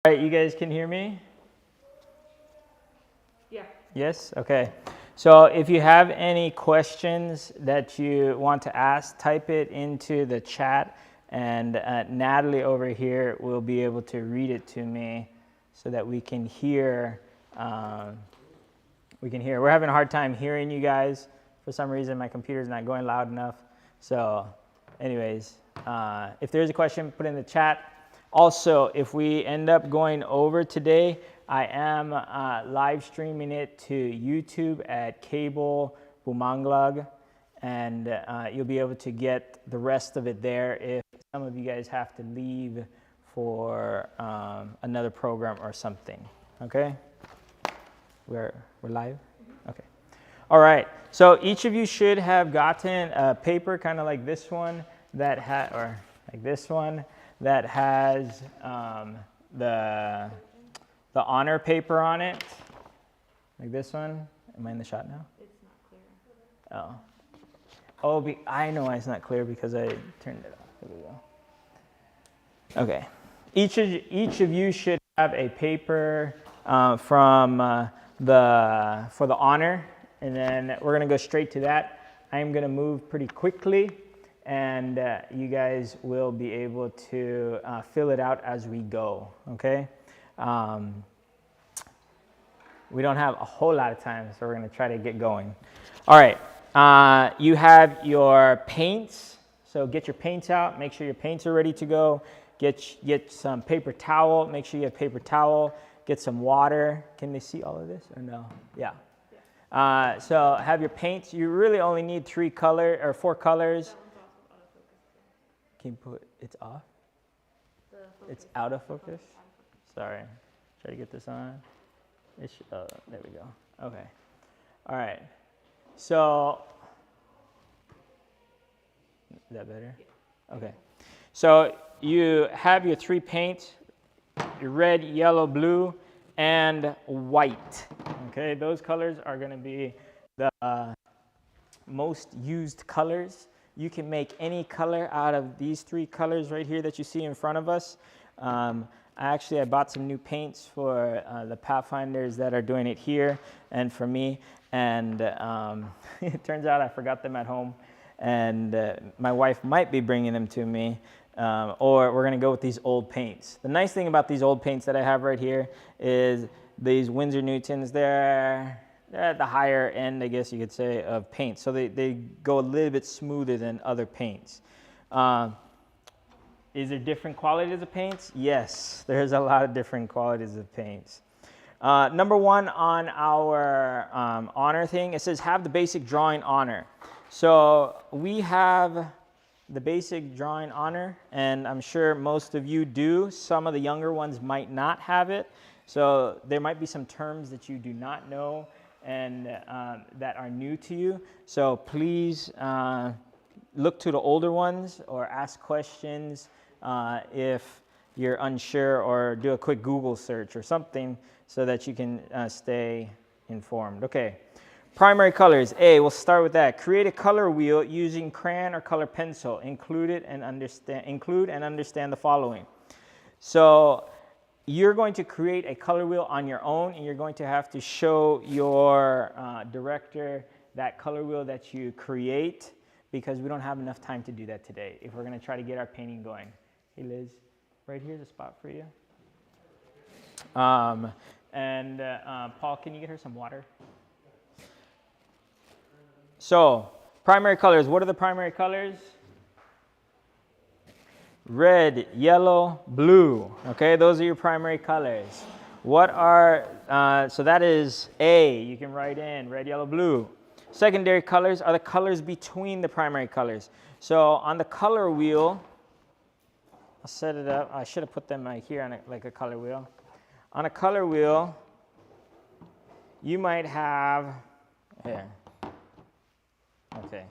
All right, you guys can hear me? Yeah. Yes? Okay. So if you have any questions that you want to ask, type it into the chat, and Natalie over here will be able to read it to me so that we can hear. We're having a hard time hearing you guys. For some reason, my computer's not going loud enough. So anyways, if there's a question, put it in the chat. Also, if we end up going over today, I am live streaming it to YouTube at Cable Bumanglag, and you'll be able to get the rest of it there if some of you guys have to leave for another program or something. Okay? We're live? Okay. All right. So each of you should have gotten a paper kind of like this one that that has the honor paper on it, like this one. Am I in the shot now? It's not clear. Oh, I know why it's not clear because I turned it off. Here we go. Okay. Each of you should have a paper for the honor, and then we're going to go straight to that. I'm going to move pretty quickly, and you guys will be able to fill it out as we go, okay? We don't have a whole lot of time, so we're going to try to get going. All right, you have your paints, so get your paints out. Make sure your paints are ready to go. Get some paper towel. Make sure you have paper towel. Get some water. Can they see all of this or no? Yeah. So have your paints. You really only need 4 colors. Can you put it's off? It's out of focus? Sorry. Try to get this on. There we go. Okay. All right. So, is that better? Okay. So you have your 3 paints, your red, yellow, blue, and white. Okay, those colors are going to be the most used colors. You can make any color out of these 3 colors right here that you see in front of us. I bought some new paints for the Pathfinders that are doing it here and for me. And it turns out I forgot them at home. And my wife might be bringing them to me. Or we're going to go with these old paints. The nice thing about these old paints that I have right here is these Winsor Newtons. They're at the higher end, I guess you could say, of paint. So they go a little bit smoother than other paints. Is there different qualities of paints? Yes, there's a lot of different qualities of paints. Number 1 on our honor thing, it says have the basic drawing honor. So we have the basic drawing honor, and I'm sure most of you do. Some of the younger ones might not have it. So there might be some terms that you do not know and that are new to you. So please look to the older ones or ask questions if you're unsure, or do a quick Google search or something so that you can stay informed. Okay, primary colors. We'll start with that. Create a color wheel using crayon or color pencil. Include and understand the following. So you're going to create a color wheel on your own, and you're going to have to show your director that color wheel that you create, because we don't have enough time to do that today if we're going to try to get our painting going. Hey Liz, right here's a spot for you. Paul, can you get her some water? So, primary colors. What are the primary colors? Red, yellow, blue. Okay, those are your primary colors. What are, so that is A. You can write in red, yellow, blue. Secondary colors are the colors between the primary colors. So on the color wheel, I'll set it up. I should have put them here on like a color wheel. On a color wheel, you might have, here. Okay.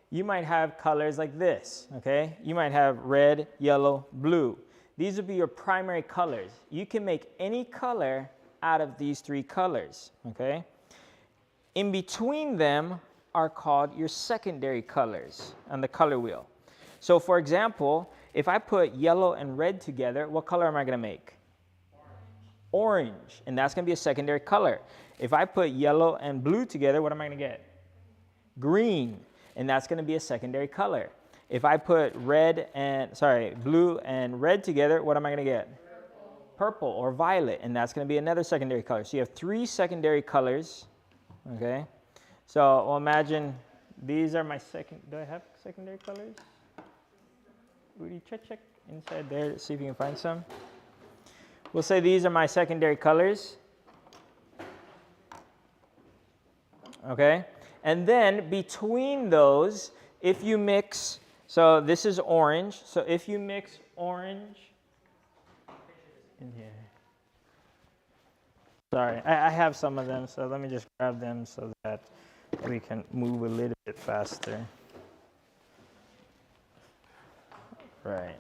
You might have colors like this, okay? You might have red, yellow, blue. These would be your primary colors. You can make any color out of these 3 colors, okay? In between them are called your secondary colors on the color wheel. So for example, if I put yellow and red together, what color am I going to make? orange, and that's going to be a secondary color. If I put yellow and blue together, what am I going to get? Green, and that's going to be a secondary color. If I put blue and red together, what am I going to get? Purple or violet, and that's going to be another secondary color. So you have 3 secondary colors, okay? So well, imagine these are my do I have secondary colors? Would you check inside there to see if you can find some? We'll say these are my secondary colors, okay? And then between those, if you mix, so this is orange, so if you mix orange in here. Sorry, I have some of them, so let me just grab them so that we can move a little bit faster. Right.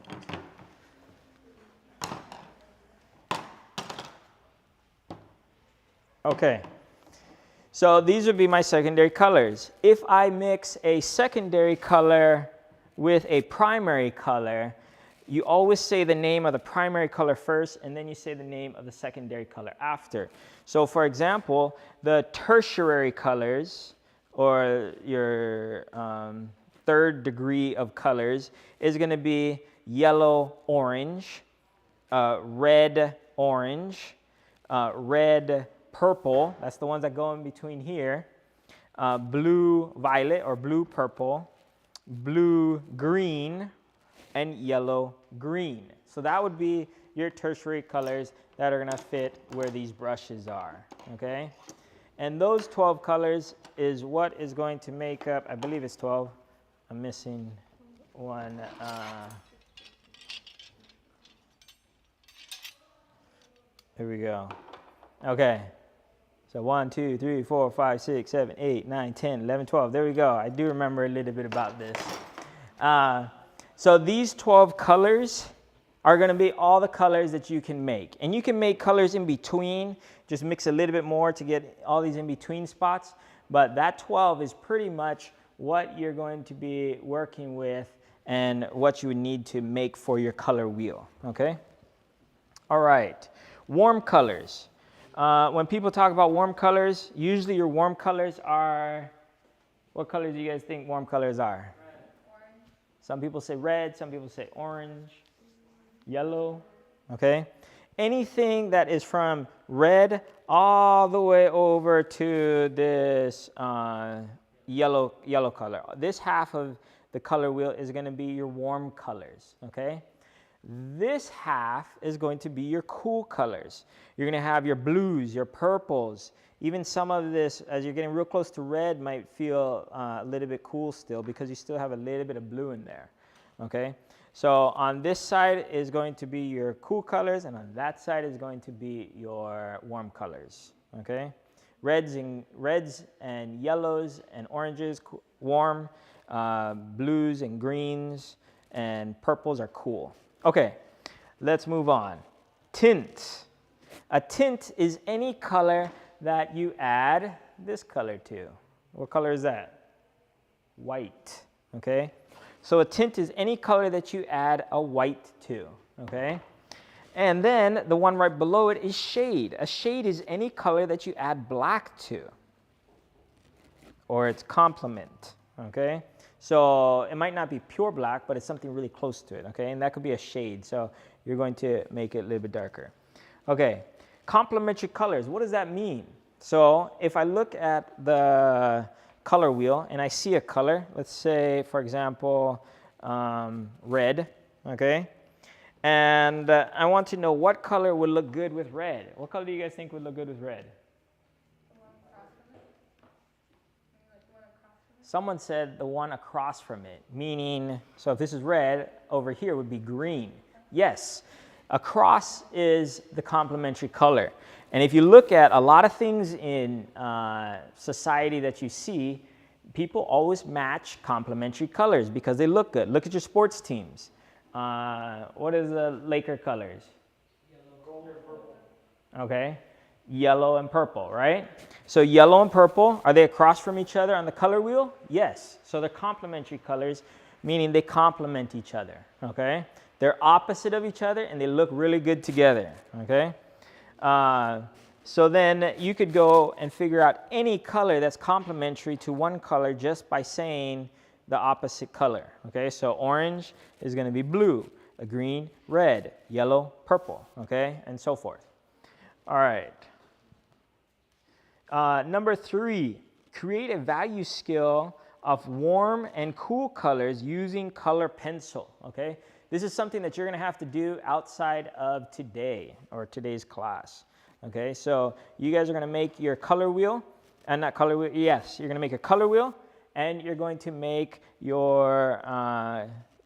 Okay. So these would be my secondary colors. If I mix a secondary color with a primary color, you always say the name of the primary color first, and then you say the name of the secondary color after. So for example, the tertiary colors, or your third degree of colors, is going to be yellow, orange, red, orange, red, purple, that's the ones that go in between here, blue, violet, or blue, purple, blue, green, and yellow, green. So that would be your tertiary colors that are going to fit where these brushes are, okay? And those 12 colors is what is going to make up, I believe it's 12. I'm missing one. Here we go. Okay. So 1, 2, 3, 4, 5, 6, 7, 8, 9, 10, 11, 12. There we go. I do remember a little bit about this. So these 12 colors are going to be all the colors that you can make. And you can make colors in between. Just mix a little bit more to get all these in between spots. But that 12 is pretty much what you're going to be working with and what you would need to make for your color wheel. Okay? All right. Warm colors. When people talk about warm colors, usually your warm colors are, what colors do you guys think warm colors are? Red. Orange. Some people say red, some people say orange, yellow, okay? Anything that is from red all the way over to this yellow color. This half of the color wheel is going to be your warm colors, okay? This half is going to be your cool colors. You're going to have your blues, your purples. Even some of this, as you're getting real close to red, might feel a little bit cool still because you still have a little bit of blue in there. Okay? So on this side is going to be your cool colors, and on that side is going to be your warm colors. Okay? Reds and yellows and oranges, warm. Blues and greens and purples are cool. Okay, let's move on. Tint. A tint is any color that you add this color to. What color is that? White, okay? So a tint is any color that you add a white to, okay? And then the one right below it is shade. A shade is any color that you add black to, or its complement, okay? So it might not be pure black, but it's something really close to it, okay? And that could be a shade, so you're going to make it a little bit darker. Okay, complementary colors, what does that mean? So if I look at the color wheel and I see a color, let's say, for example, red, okay? And I want to know what color would look good with red. What color do you guys think would look good with red? Someone said the one across from it, meaning, so if this is red, over here would be green. Yes, across is the complementary color. And if you look at a lot of things in society that you see, people always match complementary colors because they look good. Look at your sports teams. What is the Laker colors? Yellow, gold, and purple. Okay. Yellow and purple, right? So yellow and purple, are they across from each other on the color wheel? Yes. So they're complementary colors, meaning they complement each other, okay? They're opposite of each other and they look really good together, okay? So then you could go and figure out any color that's complementary to one color just by saying the opposite color. Okay, so orange is going to be blue, a green, red, yellow, purple, okay, and so forth. All right. Number 3, create a value scale of warm and cool colors using color pencil, okay? This is something that you're going to have to do outside of today or today's class, okay? So you guys are going to make your color wheel, and not color wheel, yes, you're going to make a color wheel, and you're going to make your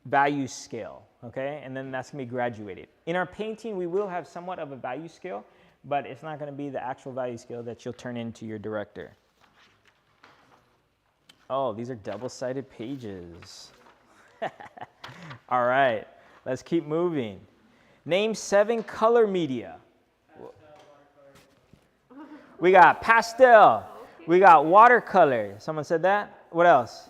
value scale, okay? And then that's going to be graduated. In our painting, we will have somewhat of a value scale, but it's not going to be the actual value scale that you'll turn into your director. Oh, these are double-sided pages. All right, let's keep moving. Name 7 color media. We got pastel. We got watercolor. Someone said that? What else?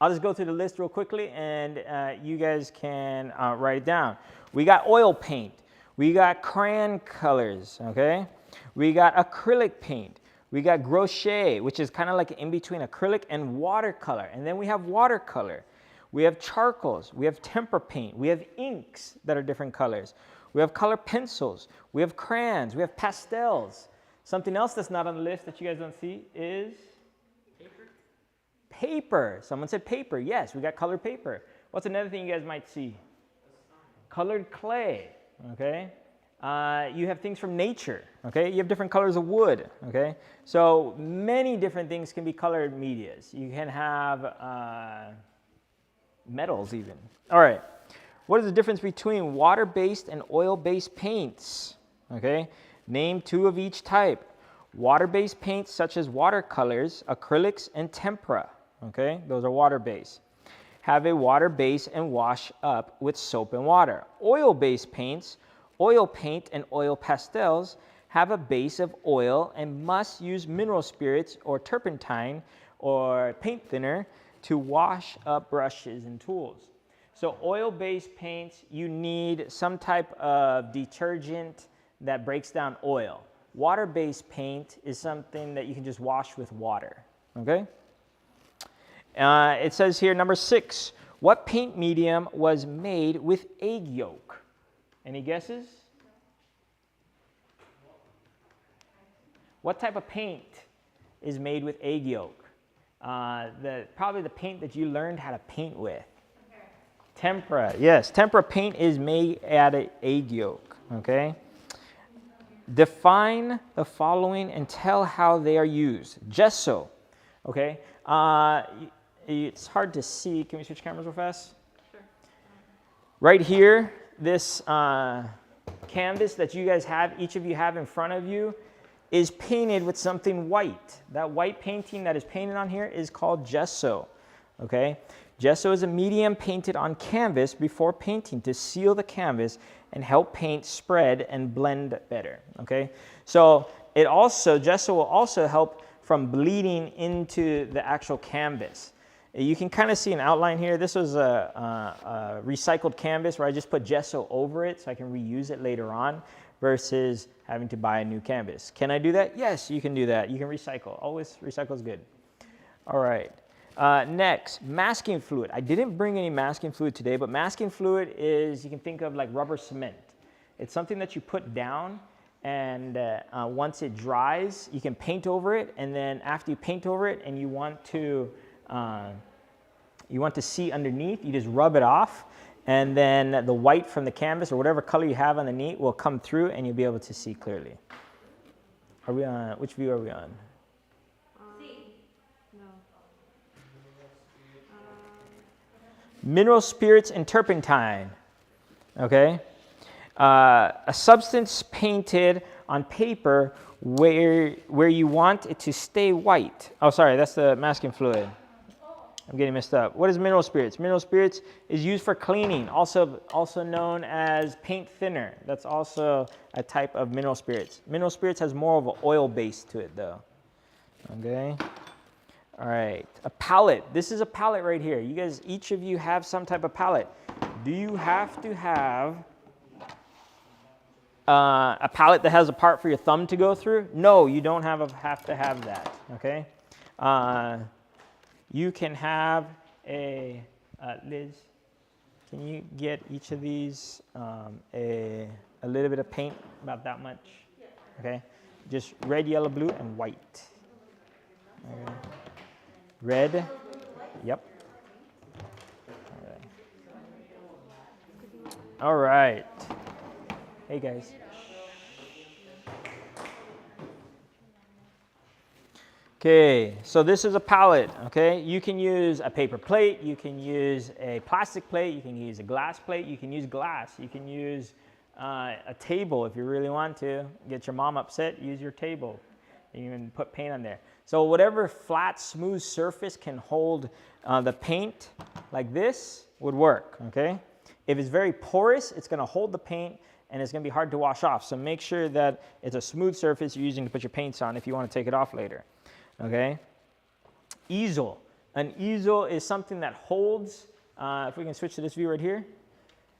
I'll just go through the list real quickly, and you guys can write it down. We got oil paint. We got crayon colors, okay? We got acrylic paint. We got gouache, which is kind of like in between acrylic and watercolor. And then we have watercolor. We have charcoals. We have tempera paint. We have inks that are different colors. We have color pencils. We have crayons. We have pastels. Something else that's not on the list that you guys don't see is paper. Paper. Someone said paper. Yes, we got colored paper. What's another thing you guys might see? Colored clay. Okay, you have things from nature. Okay, you have different colors of wood. Okay, so many different things can be colored medias. You can have metals even. All right, what is the difference between water-based and oil-based paints? Okay, name 2 of each type. Water-based paints such as watercolors, acrylics, and tempera. Okay, those are water-based. Have a water base and wash up with soap and water. Oil-based paints, oil paint and oil pastels have a base of oil and must use mineral spirits or turpentine or paint thinner to wash up brushes and tools. So oil-based paints, you need some type of detergent that breaks down oil. Water-based paint is something that you can just wash with water, okay? It says here, number 6, what paint medium was made with egg yolk? Any guesses? What type of paint is made with egg yolk? Probably the paint that you learned how to paint with. Tempera, yes. Tempera paint is made out of egg yolk, okay? Define the following and tell how they are used. Gesso, okay? It's hard to see. Can we switch cameras real fast? Sure. Right here, this canvas that you guys have, each of you have in front of you, is painted with something white. That white painting that is painted on here is called gesso, okay? Gesso is a medium painted on canvas before painting to seal the canvas and help paint spread and blend better, okay? So gesso will also help from bleeding into the actual canvas. You can kind of see an outline here. This was a recycled canvas where I just put gesso over it so I can reuse it later on versus having to buy a new canvas. Can I do that? Yes, you can do that. You can recycle. Always recycle is good. All right. Next, masking fluid. I didn't bring any masking fluid today, but masking fluid is, you can think of like rubber cement. It's something that you put down, and once it dries, you can paint over it, and then after you paint over it and you want to see underneath, you just rub it off, and then the white from the canvas or whatever color you have underneath will come through and you'll be able to see clearly. Are we on, which view are we on? Mineral spirits and turpentine, okay? A substance painted on paper where you want it to stay white. Oh, sorry, that's the masking fluid. I'm getting messed up. What is mineral spirits? Mineral spirits is used for cleaning, also known as paint thinner. That's also a type of mineral spirits. Mineral spirits has more of an oil base to it though, okay? All right, a palette. This is a palette right here. You guys, each of you have some type of palette. Do you have to have a palette that has a part for your thumb to go through? No, you don't have to have that, okay? You can have a, Liz, can you get each of these a little bit of paint, about that much? Okay, just red, yellow, blue, and white. Okay. Red, yep. All right. Hey guys. Okay, so this is a palette, okay? You can use a paper plate, you can use a plastic plate, you can use a glass plate, you can use glass, you can use a table if you really want to. Get your mom upset, use your table. You can put paint on there. So whatever flat, smooth surface can hold the paint like this would work, okay? If it's very porous, it's gonna hold the paint and it's gonna be hard to wash off. So make sure that it's a smooth surface you're using to put your paints on if you wanna take it off later. Okay, easel. An easel is something that holds, if we can switch to this view right here.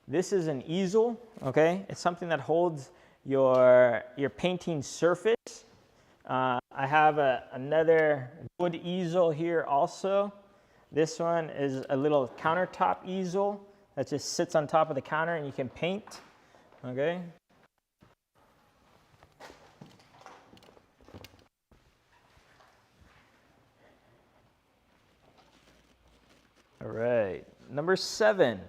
This is an easel, okay? It's something that holds your painting surface. I have another wood easel here also. This one is a little countertop easel that just sits on top of the counter and you can paint, okay? All right, number 7.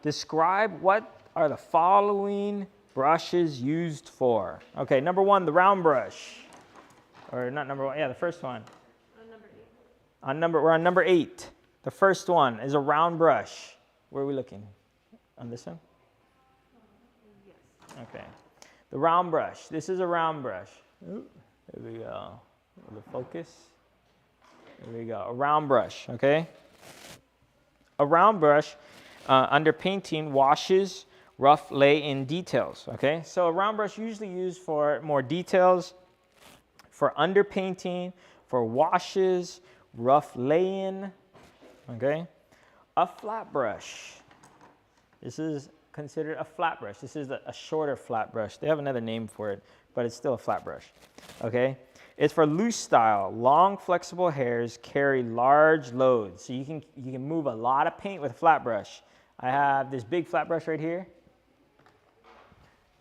Describe what are the following brushes used for. Okay, number 1, the round brush. Or not number 1, yeah, the first one. On number 8. We're on number 8. The first one is a round brush. Where are we looking? On this one? Yes. Okay. The round brush. This is a round brush. Ooh, there we go. The focus. There we go. A round brush, okay? A round brush under painting washes rough lay-in details, okay? So a round brush usually used for more details, for underpainting, for washes, rough lay-in, okay? A flat brush. This is considered a flat brush. This is a shorter flat brush. They have another name for it, but it's still a flat brush, okay? It's for loose style. Long, flexible hairs carry large loads. So you can move a lot of paint with a flat brush. I have this big flat brush right here.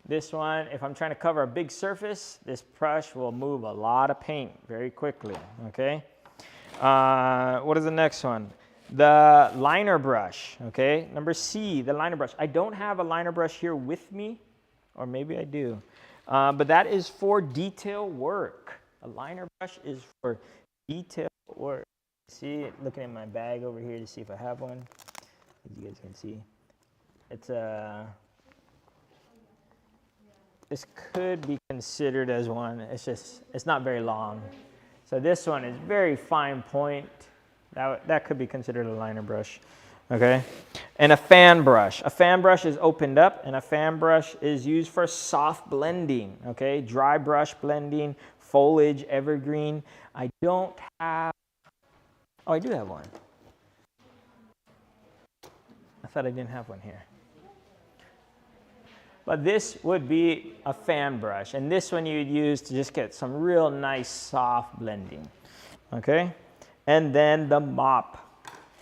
This one, if I'm trying to cover a big surface, this brush will move a lot of paint very quickly, okay? What is the next one? The liner brush, okay? Number C, the liner brush. I don't have a liner brush here with me, or maybe I do. But that is for detail work. A liner brush is for detail work. See, looking at my bag over here to see if I have one. As you guys can see, it's this could be considered as one. It's not very long. So this one is very fine point. That could be considered a liner brush, okay? And a fan brush. A fan brush is opened up, and a fan brush is used for soft blending, okay? Dry brush blending, foliage, evergreen. I don't have, oh, I do have one. I thought I didn't have one here. But this would be a fan brush, and this one you'd use to just get some real nice soft blending, okay? And then the mop,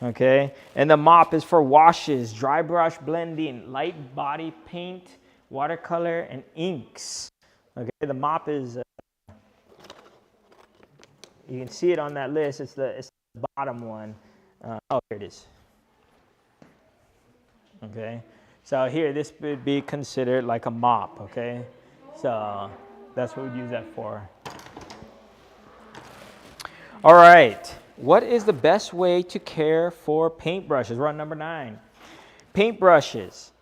okay? And the mop is for washes, dry brush blending, light body paint, watercolor, and inks, okay? The mop is, you can see it on that list. It's the bottom one. Oh, here it is. Okay, so here, this would be considered like a mop, okay? So that's what we'd use that for. All right, what is the best way to care for paintbrushes? We're on number 9. Paintbrushes.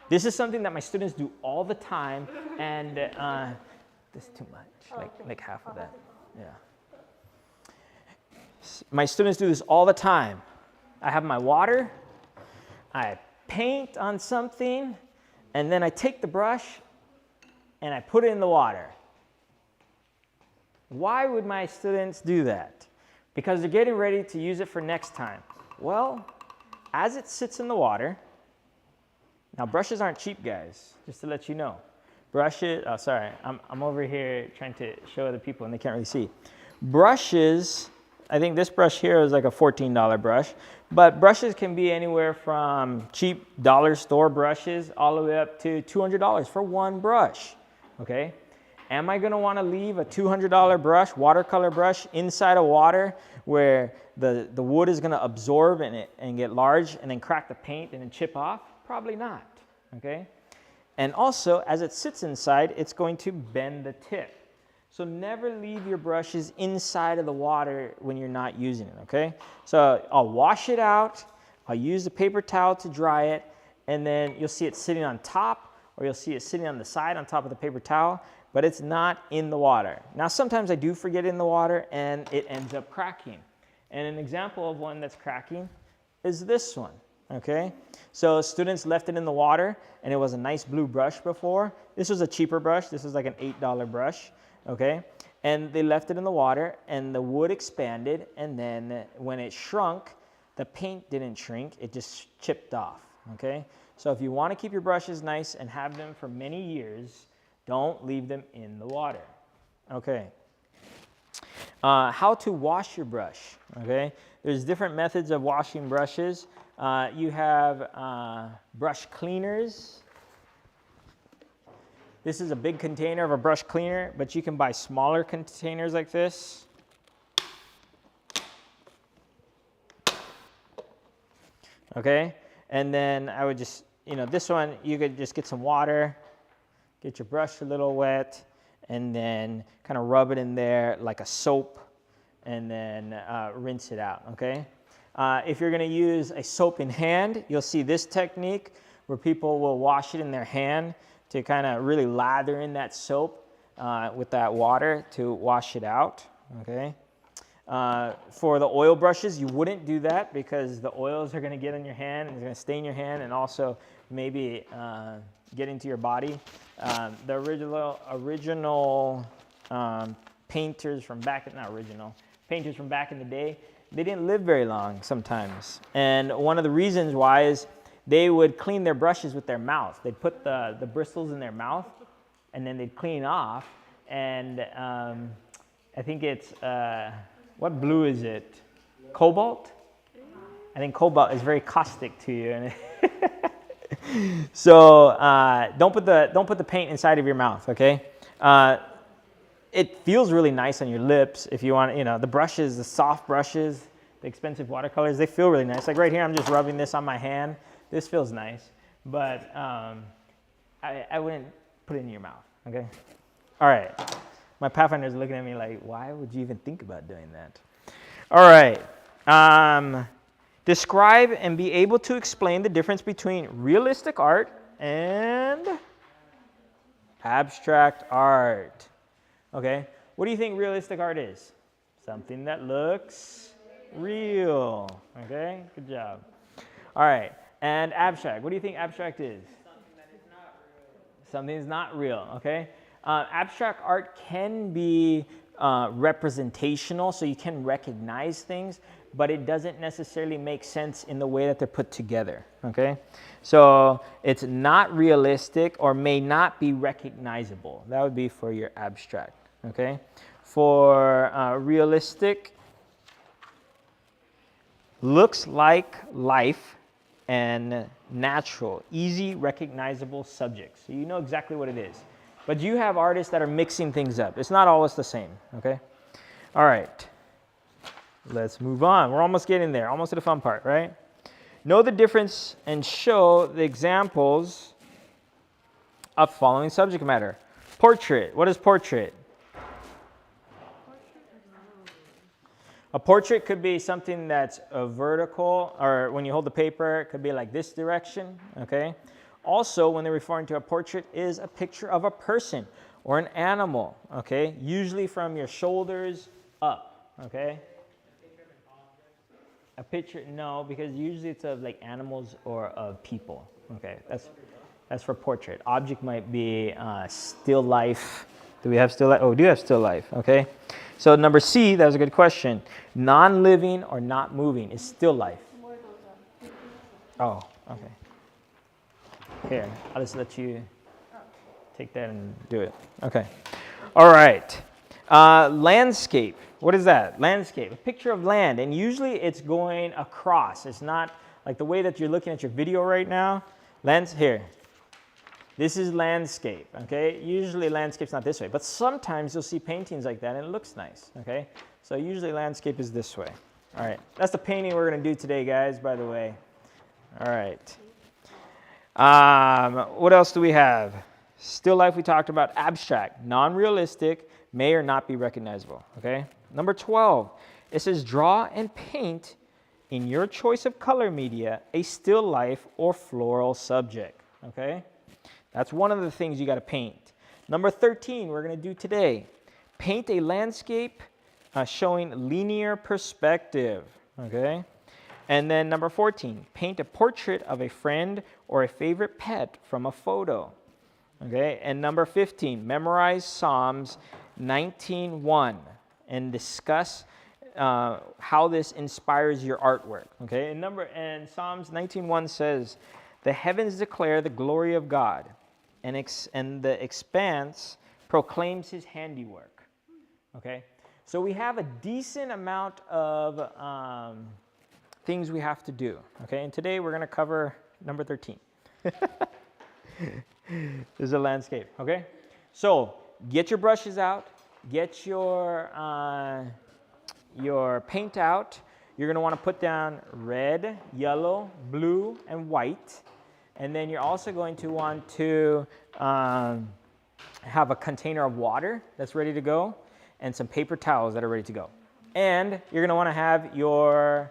This is something that my students do all the time, and this is too much, like half of that. Yeah. My students do this all the time. I have my water, I paint on something, and then I take the brush and I put it in the water. Why would my students do that? Because they're getting ready to use it for next time. Well, as it sits in the water, Now, brushes aren't cheap, guys, just to let you know. Brushes, oh, sorry, I'm over here trying to show other people and they can't really see. Brushes, I think this brush here is like a $14 brush, but brushes can be anywhere from cheap dollar store brushes all the way up to $200 for one brush, okay? Am I gonna wanna leave a $200 brush, watercolor brush, inside of water where the wood is gonna absorb and get large and then crack the paint and then chip off? Probably not, okay? And also, as it sits inside, it's going to bend the tip. So never leave your brushes inside of the water when you're not using it, okay? So I'll wash it out, I'll use the paper towel to dry it, and then you'll see it sitting on top, or you'll see it sitting on the side on top of the paper towel, but it's not in the water. Now, sometimes I do forget it in the water, and it ends up cracking. And an example of one that's cracking is this one, okay? So students left it in the water, and it was a nice blue brush before. This was a cheaper brush. This was like an $8 brush, okay? And they left it in the water, and the wood expanded, and then when it shrunk, the paint didn't shrink. It just chipped off, okay? So if you want to keep your brushes nice and have them for many years, don't leave them in the water, okay? How to wash your brush, okay? There's different methods of washing brushes. You have brush cleaners. This is a big container of a brush cleaner, but you can buy smaller containers like this. Okay, and then I would just, this one, you could just get some water, get your brush a little wet, and then kind of rub it in there like a soap, and then rinse it out, okay? If you're gonna use a soap in hand, you'll see this technique where people will wash it in their hand to kind of really lather in that soap with that water to wash it out, okay? For the oil brushes, you wouldn't do that because the oils are gonna get on your hand and it's gonna stain your hand and also maybe get into your body. The original painters from back, painters from back in the day, they didn't live very long sometimes. And one of the reasons why is they would clean their brushes with their mouth. They'd put the bristles in their mouth and then they'd clean off. And I think it's, what blue is it? Cobalt? I think cobalt is very caustic to you. So don't put the paint inside of your mouth, okay? It feels really nice on your lips if you want, the brushes, the soft brushes, the expensive watercolors, they feel really nice. Like right here, I'm just rubbing this on my hand. This feels nice, but I wouldn't put it in your mouth, okay? All right, my Pathfinder's looking at me like, why would you even think about doing that? All right, describe and be able to explain the difference between realistic art and abstract art. Okay, what do you think realistic art is? Something that looks real. Okay, good job. All right, and abstract. What do you think abstract is? Something that is not real. Something is not real, okay? Abstract art can be representational, so you can recognize things, but it doesn't necessarily make sense in the way that they're put together, okay? So it's not realistic or may not be recognizable. That would be for your abstract, okay? For realistic, looks like life and natural, easy, recognizable subjects. So you know exactly what it is. But you have artists that are mixing things up. It's not always the same, okay? All right, let's move on. We're almost getting there, almost to the fun part, right? Know the difference and show the examples of following subject matter. Portrait, what is portrait? A portrait could be something that's a vertical, or when you hold the paper, it could be like this direction, okay? Also, when they're referring to a portrait, is a picture of a person or an animal, okay? Usually from your shoulders up, okay? A picture, no, because usually it's of like animals or of people, okay? That's for portrait. Object might be still life. Do we have still life? Oh, we do have still life, okay? So number C, that was a good question. Non-living or not moving is still life. Oh, okay. Here, I'll just let you take that and do it. Okay. All right. Landscape. What is that? Landscape. A picture of land. And usually it's going across. It's not like the way that you're looking at your video right now. Here. This is landscape. Okay. Usually landscape's not this way. But sometimes you'll see paintings like that and it looks nice. Okay. So usually landscape is this way. All right. That's the painting we're going to do today, guys, by the way. All right. What else do we have? Still life we talked about. Abstract, non-realistic, may or not be recognizable. Okay. Number 12, it says draw and paint in your choice of color media a still life or floral subject. Okay. That's one of the things you got to paint. Number 13, we're going to do today. Paint a landscape showing linear perspective. Okay. And then number 14, paint a portrait of a friend or a favorite pet from a photo. Okay, and number 15, memorize Psalms 19:1 and discuss how this inspires your artwork. Okay, and Psalms 19:1 says, "The heavens declare the glory of God, and the expanse proclaims His handiwork." Okay, so we have a decent amount of things we have to do. Okay, and today we're going to cover number 13. This is a landscape, okay? So get your brushes out, get your paint out. You're gonna wanna put down red, yellow, blue, and white. And then you're also going to want to have a container of water that's ready to go and some paper towels that are ready to go. And you're gonna wanna have your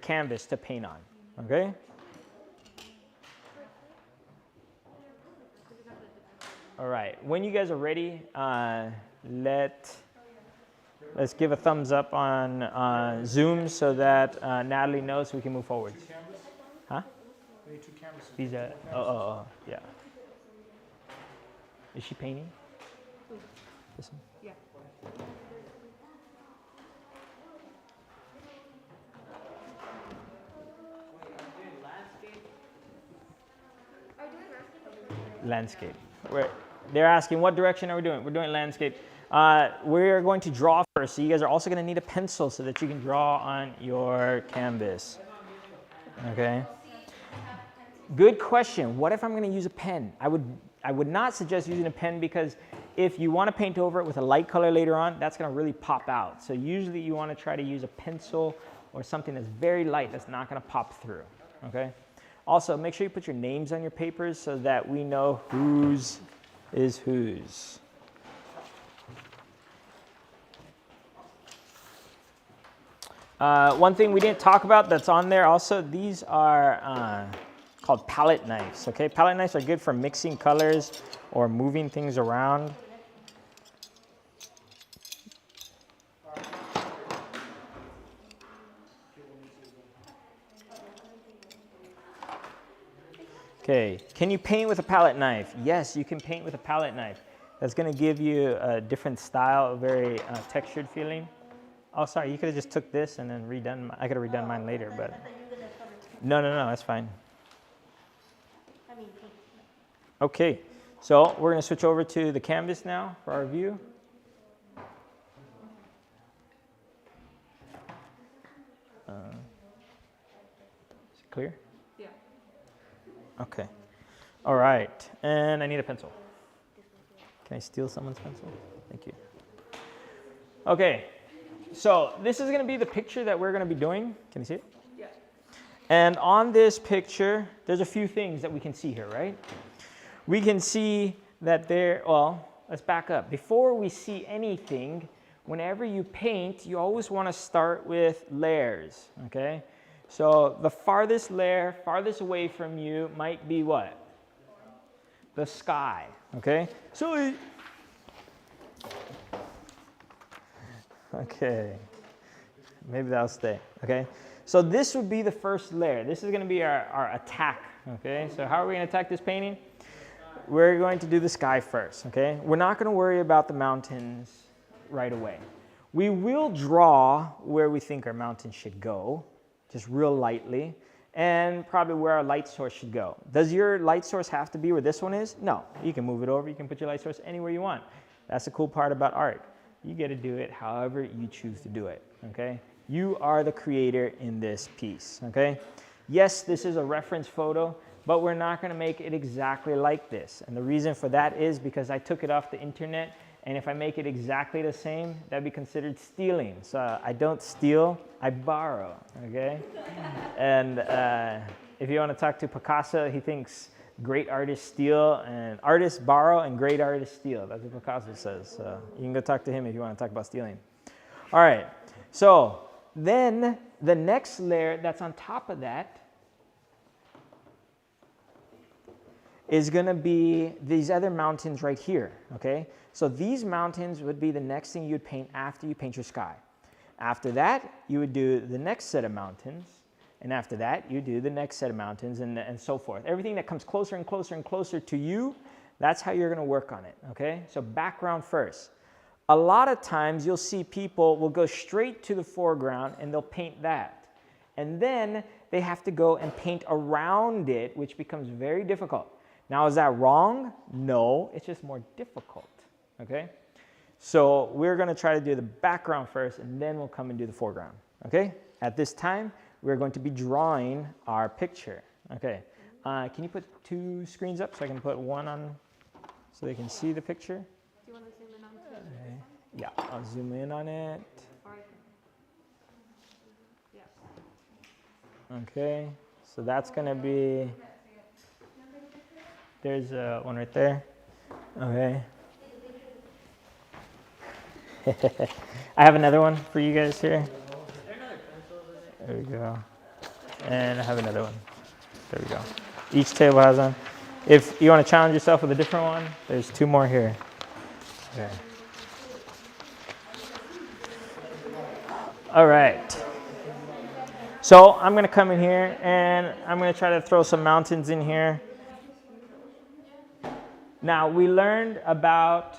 canvas to paint on, okay? All right, when you guys are ready, let's give a thumbs up on Zoom so that Natalie knows we can move forward. Huh? We need 2 cameras. These are, yeah. Is she painting? This one? Yeah. Landscape. They're asking, what direction are we doing? We're doing landscape. We're going to draw first, so you guys are also going to need a pencil so that you can draw on your canvas. Okay. Good question. What if I'm going to use a pen? I would not suggest using a pen because if you want to paint over it with a light color later on, that's going to really pop out. So usually you want to try to use a pencil or something that's very light that's not going to pop through. Okay. Also, make sure you put your names on your papers so that we know whose is whose. One thing we didn't talk about that's on there also, these are called palette knives. Okay, palette knives are good for mixing colors or moving things around. Okay, can you paint with a palette knife? Yes, you can paint with a palette knife. That's going to give you a different style, a very textured feeling. Oh, sorry, you could have just took this and then redone. I could have redone mine later, but no, that's fine. Okay, so we're going to switch over to the canvas now for our view. Is it clear? Yeah. Okay. All right. And I need a pencil. Can I steal someone's pencil? Thank you. Okay. So this is going to be the picture that we're going to be doing. Can you see it? Yeah. And on this picture, there's a few things that we can see here, right? We can see that let's back up. Before we see anything, whenever you paint, you always want to start with layers, okay? So the farthest layer, farthest away from you might be what? The sky, okay? So, okay, maybe that'll stay, okay? So this would be the first layer. This is gonna be our attack, okay? So how are we gonna attack this painting? We're going to do the sky first, okay? We're not gonna worry about the mountains right away. We will draw where we think our mountains should go, just real lightly. and probably where our light source should go. Does your light source have to be where this one is? No, you can move it over. You can put your light source anywhere you want. That's the cool part about art. You get to do it however you choose to do it, okay? You are the creator in this piece, okay? Yes, this is a reference photo, but we're not gonna make it exactly like this. And the reason for that is because I took it off the internet, and if I make it exactly the same, that'd be considered stealing. So I don't steal, I borrow, okay? And if you wanna talk to Picasso, he thinks great artists steal, and artists borrow, and great artists steal. That's what Picasso says. So you can go talk to him if you wanna talk about stealing. All right, so then the next layer that's on top of that is going to be these other mountains right here, okay? So these mountains would be the next thing you'd paint after you paint your sky. After that, you would do the next set of mountains, and after that, you do the next set of mountains, and so forth. Everything that comes closer and closer and closer to you, that's how you're going to work on it, okay? So background first. A lot of times you'll see people will go straight to the foreground and they'll paint that. And then they have to go and paint around it, which becomes very difficult. Now, is that wrong? No, it's just more difficult, okay? So we're going to try to do the background first, and then we'll come and do the foreground, okay? At this time, we're going to be drawing our picture, okay? Can you put 2 screens up so I can put one on so they can see the picture? Do you want to zoom in on it? Okay. Yeah, I'll zoom in on it. Or I can, yeah. Okay, so that's going to be... There's one right there. Okay. I have another one for you guys here. There we go. And I have another one. There we go. Each table has one. If you want to challenge yourself with a different one, there's 2 more here. Okay. All right. So I'm going to come in here and I'm going to try to throw some mountains in here. Now, we learned about,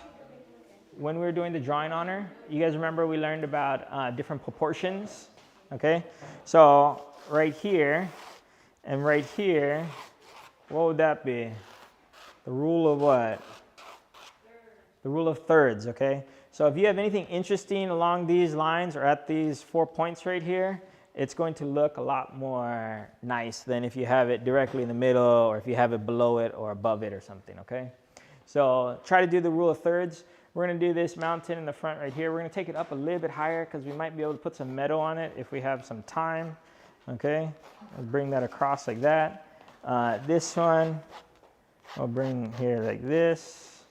when we were doing the drawing honor, you guys remember we learned about different proportions, okay? So right here and right here, what would that be? The rule of what? The rule of thirds, okay? So if you have anything interesting along these lines or at these 4 points right here, it's going to look a lot more nice than if you have it directly in the middle or if you have it below it or above it or something, okay? So try to do the rule of thirds. We're going to do this mountain in the front right here. We're going to take it up a little bit higher because we might be able to put some metal on it if we have some time. Okay, I'll bring that across like that. This one, I'll bring here like this.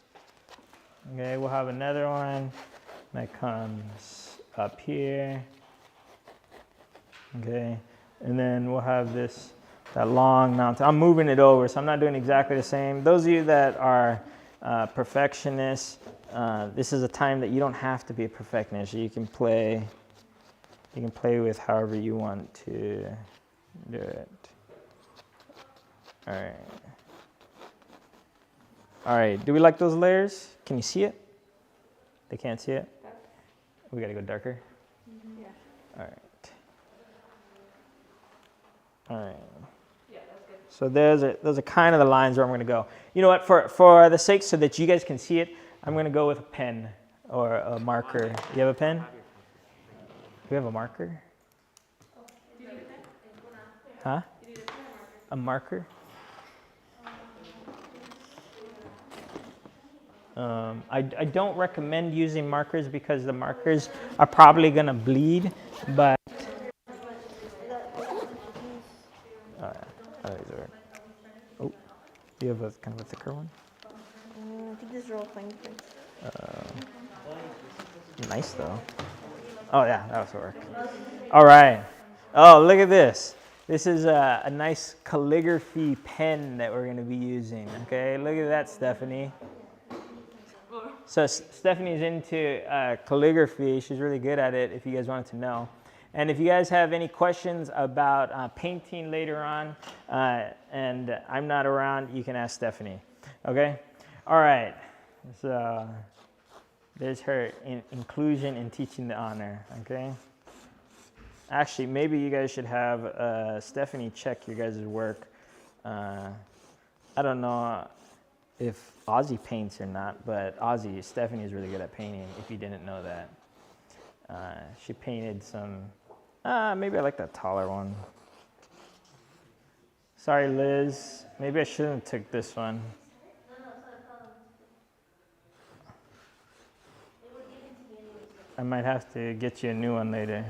Okay, we'll have another one that comes up here. Okay, and then we'll have this, that long mountain. I'm moving it over, so I'm not doing exactly the same. Those of you that are perfectionists, this is a time that you don't have to be a perfectionist. You can play with however you want to do it. All right. All right, do we like those layers? Can you see it? They can't see it? We gotta go darker? Mm-hmm. Yeah. All right. All right. Yeah, that's good. So those are kind of the lines where I'm going to go. You know what? For the sake so that you guys can see it, I'm going to go with a pen or a marker. You have a pen? Do you have a marker? Huh? A marker? I don't recommend using markers because the markers are probably going to bleed, but oh, do you have a kind of a thicker one? I think this is real fingerprints. Nice though. Oh yeah, that will work. All right. Oh, look at this. This is a nice calligraphy pen that we're going to be using. Okay, look at that, Stephanie. So Stephanie's into calligraphy. She's really good at it, if you guys wanted to know. And if you guys have any questions about painting later on, and I'm not around, you can ask Stephanie. Okay? All right. So there's her inclusion in teaching the honor. Okay? Actually, maybe you guys should have Stephanie check your guys' work. I don't know if Ozzy paints or not, but Stephanie is really good at painting, if you didn't know that. She painted some, maybe I like that taller one. Sorry, Liz. Maybe I shouldn't have took this one. I might have to get you a new one later.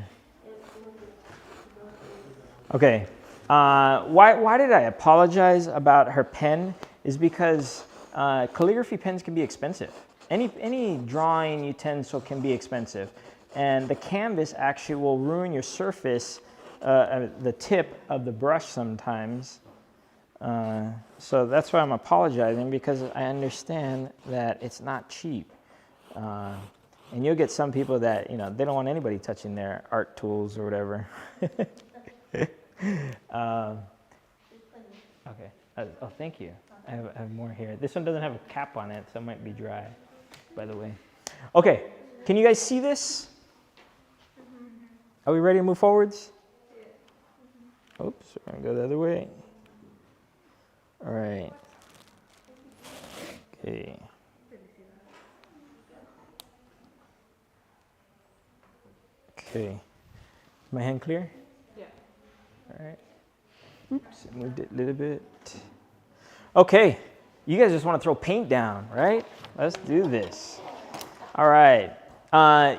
Okay. Why did I apologize about her pen? Is because calligraphy pens can be expensive. Any drawing utensil can be expensive. And the canvas actually will ruin your surface, the tip of the brush sometimes. So that's why I'm apologizing, because I understand that it's not cheap. And you'll get some people that, you know, they don't want anybody touching their art tools or whatever. Okay. Oh, thank you. I have more here. This one doesn't have a cap on it, so it might be dry, by the way. Okay. Can you guys see this? Are we ready to move forwards? Oops, we're going to go the other way. All right. Okay. Okay. Is my hand clear? Yeah. All right. Oops, I moved it a little bit. Okay. You guys just want to throw paint down, right? Let's do this. All right.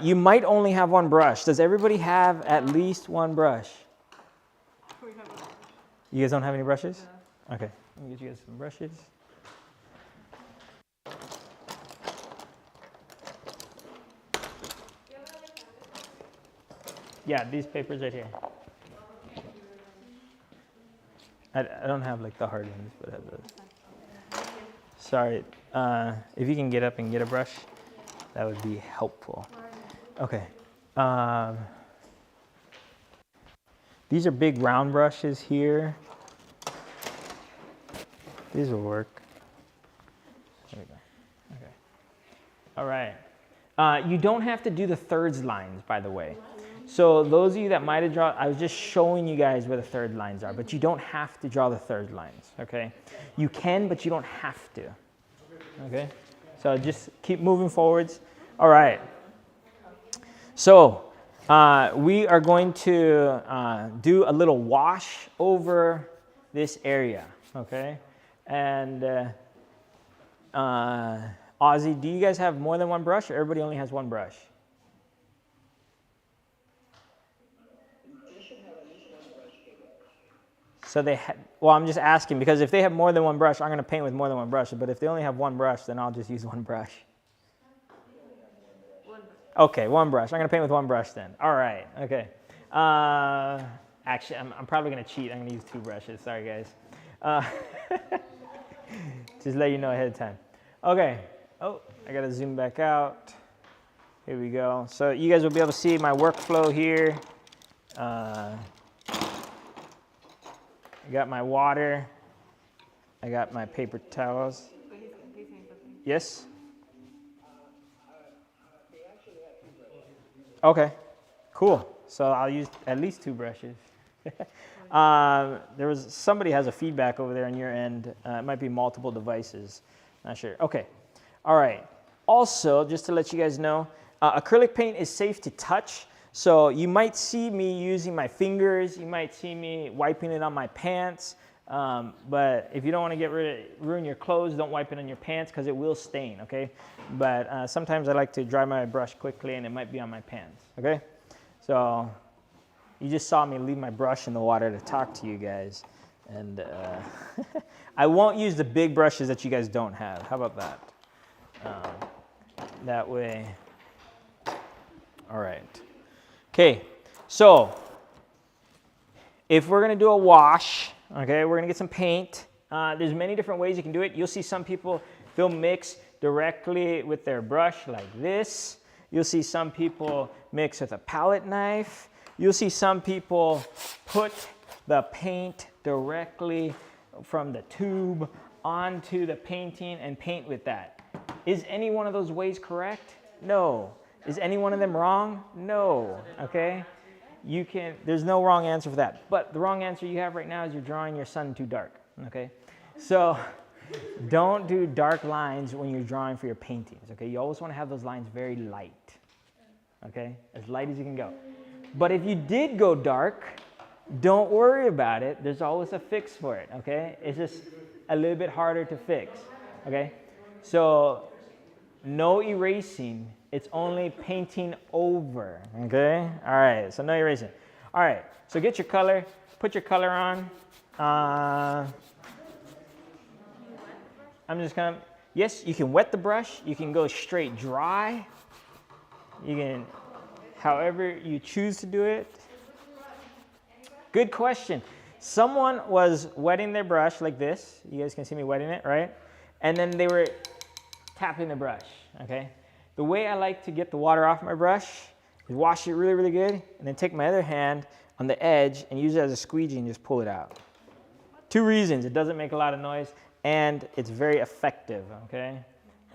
You might only have one brush. Does everybody have at least one brush? We have a You guys don't have any brushes? Okay. Let me get you guys some brushes. Yeah, these papers right here. I don't have like the hard ones, but I have those. Sorry. If you can get up and get a brush, that would be helpful. Okay. These are big round brushes here. These will work. There we go. Okay. All right. You don't have to do the thirds lines, by the way. So those of you that might have drawn, I was just showing you guys where the third lines are, but you don't have to draw the third lines, okay? You can, but you don't have to, okay? So just keep moving forwards. All right. So we are going to do a little wash over this area, okay? And Ozzy, do you guys have more than one brush, or everybody only has one brush? So well, I'm just asking, because if they have more than one brush, I'm going to paint with more than one brush. But if they only have one brush, then I'll just use one brush. Okay, one brush. I'm going to paint with one brush then. All right, okay. Actually, I'm probably going to cheat. I'm going to use two brushes. Sorry, guys. Just let you know ahead of time. Okay. Oh, I got to zoom back out. Here we go. So you guys will be able to see my workflow here. I got my water. I got my paper towels. He's saying something. Yes? Okay, cool. So I'll use at least two brushes. Somebody has a feedback over there on your end. It might be multiple devices. Not sure. Okay. All right. Also, just to let you guys know, acrylic paint is safe to touch. So you might see me using my fingers. You might see me wiping it on my pants. But if you don't want to ruin your clothes, don't wipe it on your pants, because it will stain, okay? But sometimes I like to dry my brush quickly, and it might be on my pants, okay? So you just saw me leave my brush in the water to talk to you guys. And I won't use the big brushes that you guys don't have. How about that? That way. All right. Okay, so if we're going to do a wash, okay, we're going to get some paint. There's many different ways you can do it. You'll see some people, they'll mix directly with their brush like this. You'll see some people mix with a palette knife. You'll see some people put the paint directly from the tube onto the painting and paint with that. Is any one of those ways correct? No. Is any one of them wrong? No, okay? you can, there's no wrong answer for that. But the wrong answer you have right now is you're drawing your sun too dark, okay? So don't do dark lines when you're drawing for your paintings, okay? You always want to have those lines very light, okay? As light as you can go. But if you did go dark, don't worry about it. There's always a fix for it, okay? It's just a little bit harder to fix, okay? So no erasing. It's only painting over, okay? All right, so no erasing. All right, so get your color. Put your color on. I'm just gonna, yes, you can wet the brush. You can go straight dry. You can, however you choose to do it. Good question. Someone was wetting their brush like this. You guys can see me wetting it, right? And then they were tapping the brush, okay? The way I like to get the water off my brush is wash it really, really good, and then take my other hand on the edge and use it as a squeegee and just pull it out. 2 reasons. It doesn't make a lot of noise, and it's very effective, okay?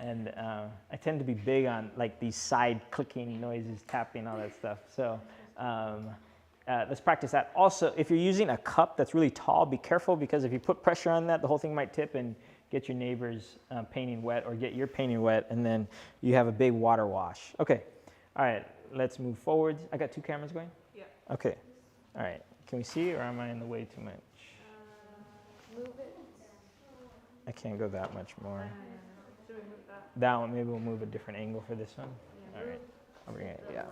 And I tend to be big on like these side clicking noises, tapping, all that stuff. So let's practice that. Also, if you're using a cup that's really tall, be careful, because if you put pressure on that, the whole thing might tip and get your neighbor's painting wet, or get your painting wet, and then you have a big water wash. Okay, all right, let's move forward. I got 2 cameras going? Yeah. Okay, all right. Can we see, or am I in the way too much? Move it. I can't go that much more. Should we move that? That one, maybe we'll move a different angle for this one. All right, I'll bring it, yeah.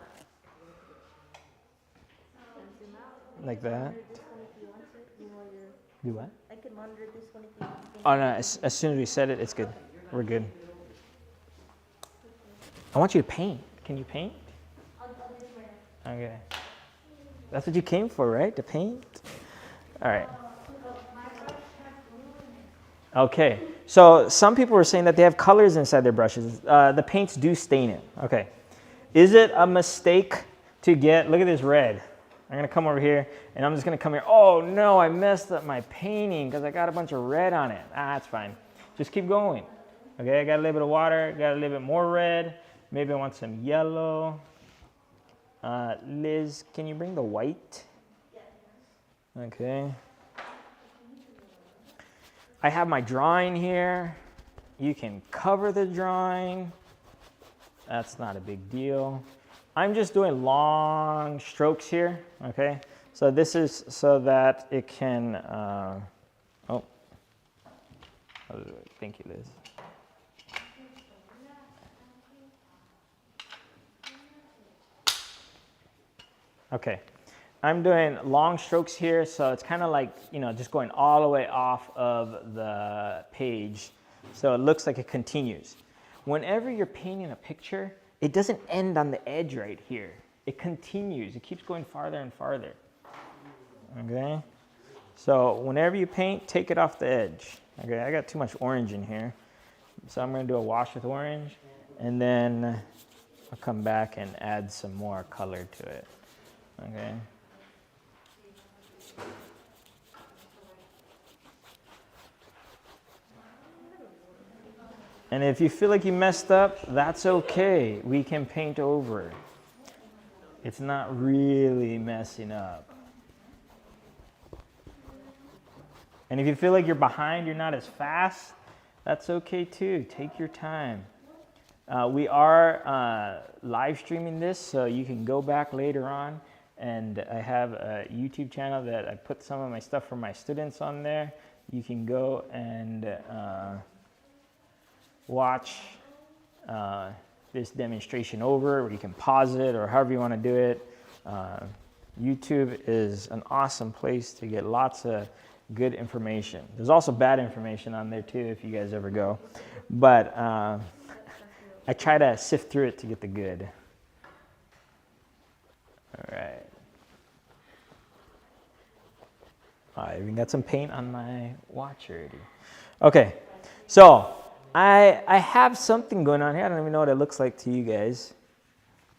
Like that. This one if you want it. You know your. Do what? I can monitor this one if you want. Oh no, as soon as we set it, it's good. We're good. I want you to paint. Can you paint? Okay. That's what you came for, right? To paint? All right. Okay. So some people were saying that they have colors inside their brushes. The paints do stain it. Okay. Is it a mistake to get, look at this red. I'm gonna come over here and I'm just gonna come here. Oh no, I messed up my painting because I got a bunch of red on it. That's fine. Just keep going. Okay, I got a little bit of water, got a little bit more red. Maybe I want some yellow. Liz, can you bring the white? Okay. I have my drawing here. You can cover the drawing. That's not a big deal. I'm just doing long strokes here, okay? So this is so that it can, thank you, Liz. Okay, I'm doing long strokes here, so it's kind of like, just going all the way off of the page, so it looks like it continues. Whenever you're painting a picture, it doesn't end on the edge right here. It continues. It keeps going farther and farther. Okay? So whenever you paint, take it off the edge. Okay, I got too much orange in here. So I'm going to do a wash with orange, and then I'll come back and add some more color to it. Okay? And if you feel like you messed up, that's okay. We can paint over. It's not really messing up. And if you feel like you're behind, you're not as fast, that's okay too. Take your time. We are live streaming this, so you can go back later on. And I have a YouTube channel that I put some of my stuff for my students on there. You can go and watch this demonstration over, or you can pause it, or however you want to do it. YouTube is an awesome place to get lots of good information. There's also bad information on there too if you guys ever go. But I try to sift through it to get the good. All right. I even got some paint on my watch already. Okay, so I have something going on here. I don't even know what it looks like to you guys.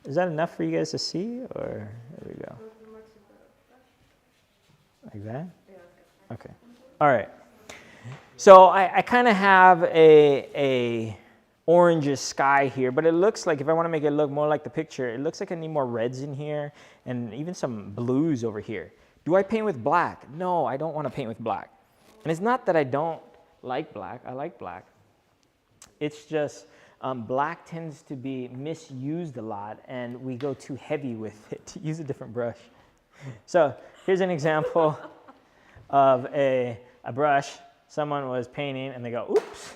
Is that enough for you guys to see, or there we go? Like that? Okay. All right. So I kind of have a orangish sky here, but it looks like, if I want to make it look more like the picture, it looks like I need more reds in here and even some blues over here. Do I paint with black? No, I don't want to paint with black. And it's not that I don't like black. I like black. It's just black tends to be misused a lot, and we go too heavy with it. Use a different brush. So here's an example of a brush. Someone was painting, and they go, oops,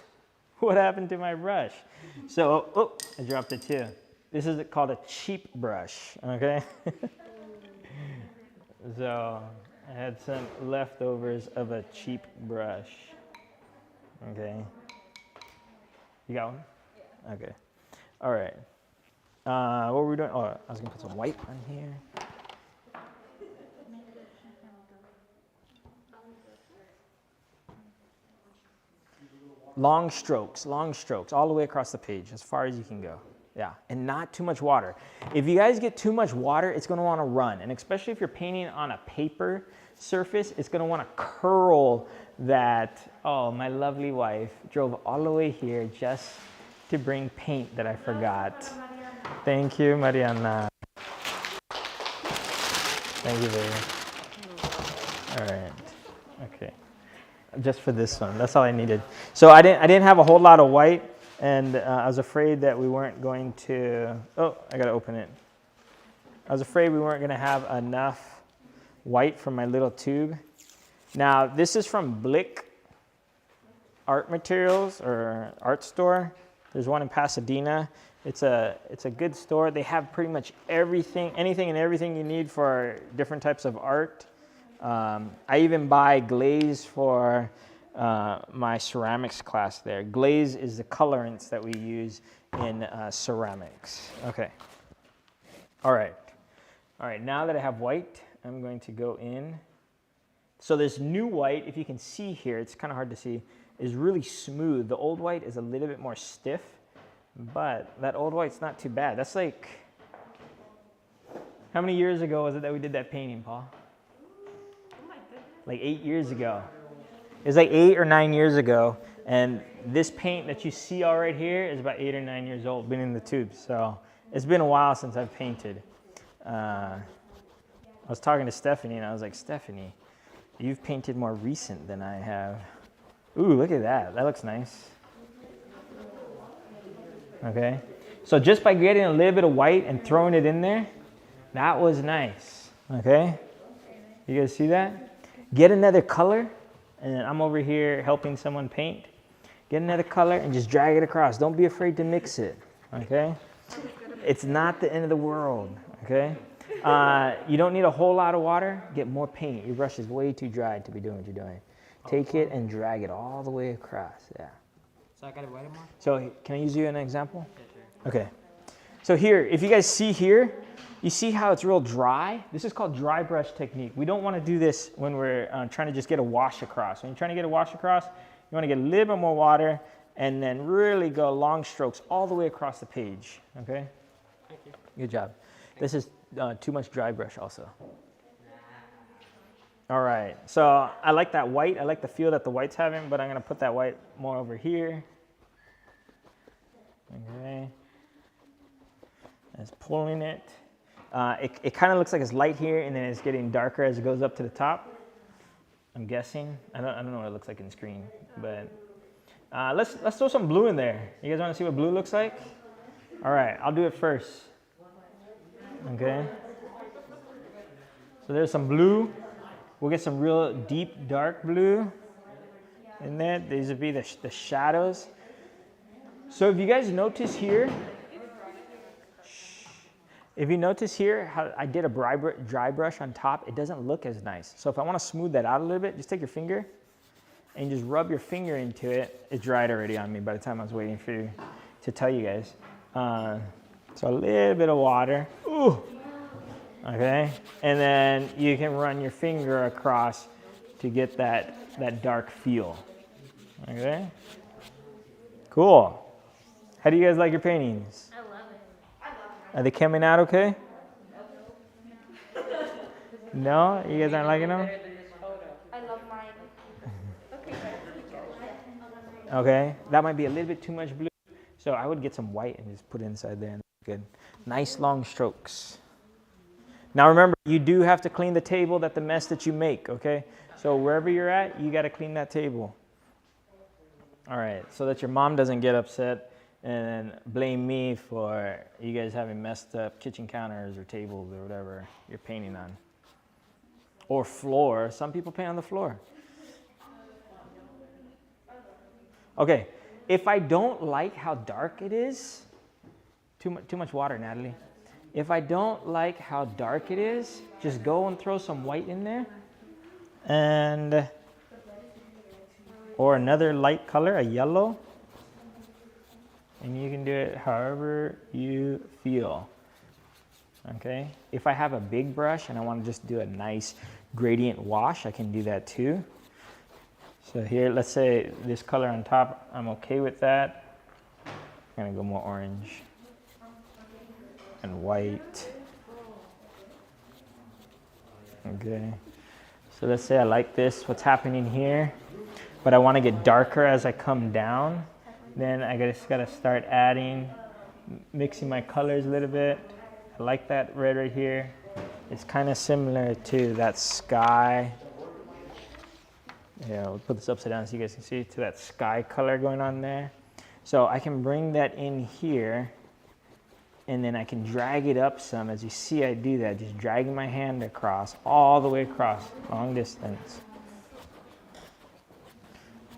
what happened to my brush? So, oh, I dropped it too. This is called a cheap brush, okay? So I had some leftovers of a cheap brush. Okay. You got one? Yeah. Okay. All right. What were we doing? Oh, I was gonna put some white on here. Long strokes, all the way across the page, as far as you can go. Yeah, and not too much water. If you guys get too much water, it's gonna wanna run. And especially if you're painting on a paper surface, it's gonna wanna curl that. Oh, my lovely wife drove all the way here just to bring paint that I forgot. Thank you, Mariana. Thank you, baby. All right, okay. Just for this one, that's all I needed. So I didn't have a whole lot of white, and I was afraid that we weren't going to, oh, I gotta open it. I was afraid we weren't gonna have enough white from my little tube. Now, this is from Blick Art Materials or Art Store. There's one in Pasadena. It's a good store. They have pretty much everything, anything and everything you need for different types of art. I even buy glaze for my ceramics class there. Glaze is the colorants that we use in ceramics. Okay. All right. All right, now that I have white, I'm going to go in. So this new white, if you can see here, it's kind of hard to see, is really smooth. The old white is a little bit more stiff, but that old white's not too bad. That's like, how many years ago was it that we did that painting, Paul? Like 8 years ago. It was like 8 or 9 years ago, and this paint that you see all right here is about 8 or 9 years old, been in the tube. So it's been a while since I've painted. I was talking to Stephanie, and I was like, Stephanie, you've painted more recent than I have. Ooh, look at that. That looks nice. Okay. So just by getting a little bit of white and throwing it in there, that was nice. Okay. You guys see that? Get another color, and I'm over here helping someone paint. Get another color and just drag it across. Don't be afraid to mix it. Okay. It's not the end of the world. Okay. You don't need a whole lot of water. Get more paint. Your brush is way too dry to be doing what you're doing. Take it and drag it all the way across. Yeah. So I gotta wet it more? So can I use you an example? Yeah, sure. Okay. So here, if you guys see here, you see how it's real dry? This is called dry brush technique. We don't want to do this when we're trying to just get a wash across. When you're trying to get a wash across, you want to get a little bit more water and then really go long strokes all the way across the page. Okay? Thank you. Good job. This is too much dry brush also. All right, so I like that white. I like the feel that the white's having, but I'm gonna put that white more over here. Okay, it's pulling it. It kind of looks like it's light here, and then it's getting darker as it goes up to the top. I'm guessing. I don't know what it looks like in the screen, but let's throw some blue in there. You guys want to see what blue looks like? All right, I'll do it first. Okay. So there's some blue. We'll get some real deep, dark blue in there. These would be the shadows. So if you guys notice here, if you notice here how I did a dry brush on top, it doesn't look as nice. So if I want to smooth that out a little bit, just take your finger and just rub your finger into it. It dried already on me by the time I was waiting for you to tell you guys. So a little bit of water. Ooh. Okay, and then you can run your finger across to get that dark feel. Okay, cool. How do you guys like your paintings? I love it. Are they coming out okay? No, you guys aren't liking them? I love mine. Okay. Okay, that might be a little bit too much blue. So I would get some white and just put it inside there. And good. Nice long strokes. Now remember, you do have to clean the table the mess that you make, okay? So wherever you're at, you got to clean that table. All right, so that your mom doesn't get upset and blame me for you guys having messed up kitchen counters or tables or whatever you're painting on. Or floor. Some people paint on the floor. Okay, if I don't like how dark it is, too much water, Natalie. If I don't like how dark it is, just go and throw some white in there. And, or another light color, a yellow. And you can do it however you feel. Okay, if I have a big brush and I want to just do a nice gradient wash, I can do that too. So here, let's say this color on top, I'm okay with that. I'm gonna go more orange and white. Okay, so let's say I like this, what's happening here, but I want to get darker as I come down. Then I just gotta start adding, mixing my colors a little bit. I like that red right here. It's kind of similar to that sky. Yeah, we'll put this upside down so you guys can see, to that sky color going on there. So I can bring that in here, and then I can drag it up some. As you see, I do that, just dragging my hand across, all the way across, long distance.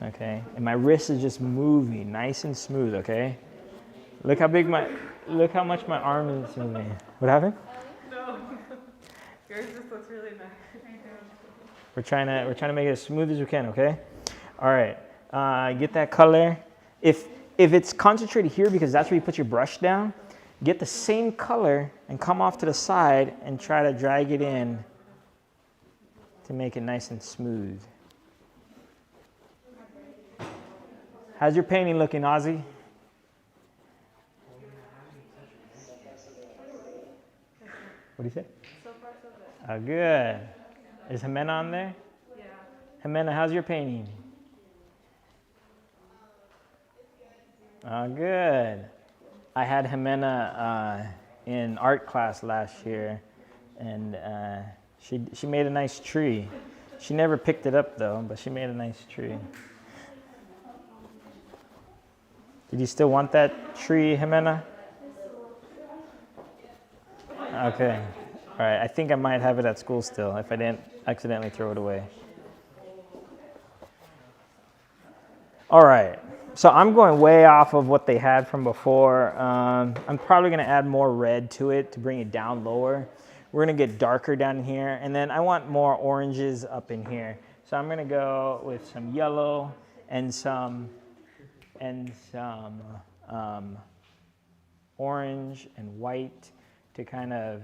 Okay, and my wrist is just moving, nice and smooth, okay? Look how much my arm is moving. What happened? No. Yours just looks really nice. We're trying to make it as smooth as we can, okay? All right, get that color. If it's concentrated here, because that's where you put your brush down, get the same color and come off to the side and try to drag it in to make it nice and smooth. How's your painting looking, Ozzy? What do you say? So far, so good. Oh, good. Is Jimena on there? Yeah. Jimena, how's your painting? Oh, good. I had Jimena in art class last year, and she made a nice tree. She never picked it up though, but she made a nice tree. Did you still want that tree, Jimena? Okay. All right. I think I might have it at school still if I didn't accidentally throw it away. All right. So I'm going way off of what they had from before. I'm probably going to add more red to it to bring it down lower. We're going to get darker down here. And then I want more oranges up in here. So I'm going to go with some yellow and some orange and white to kind of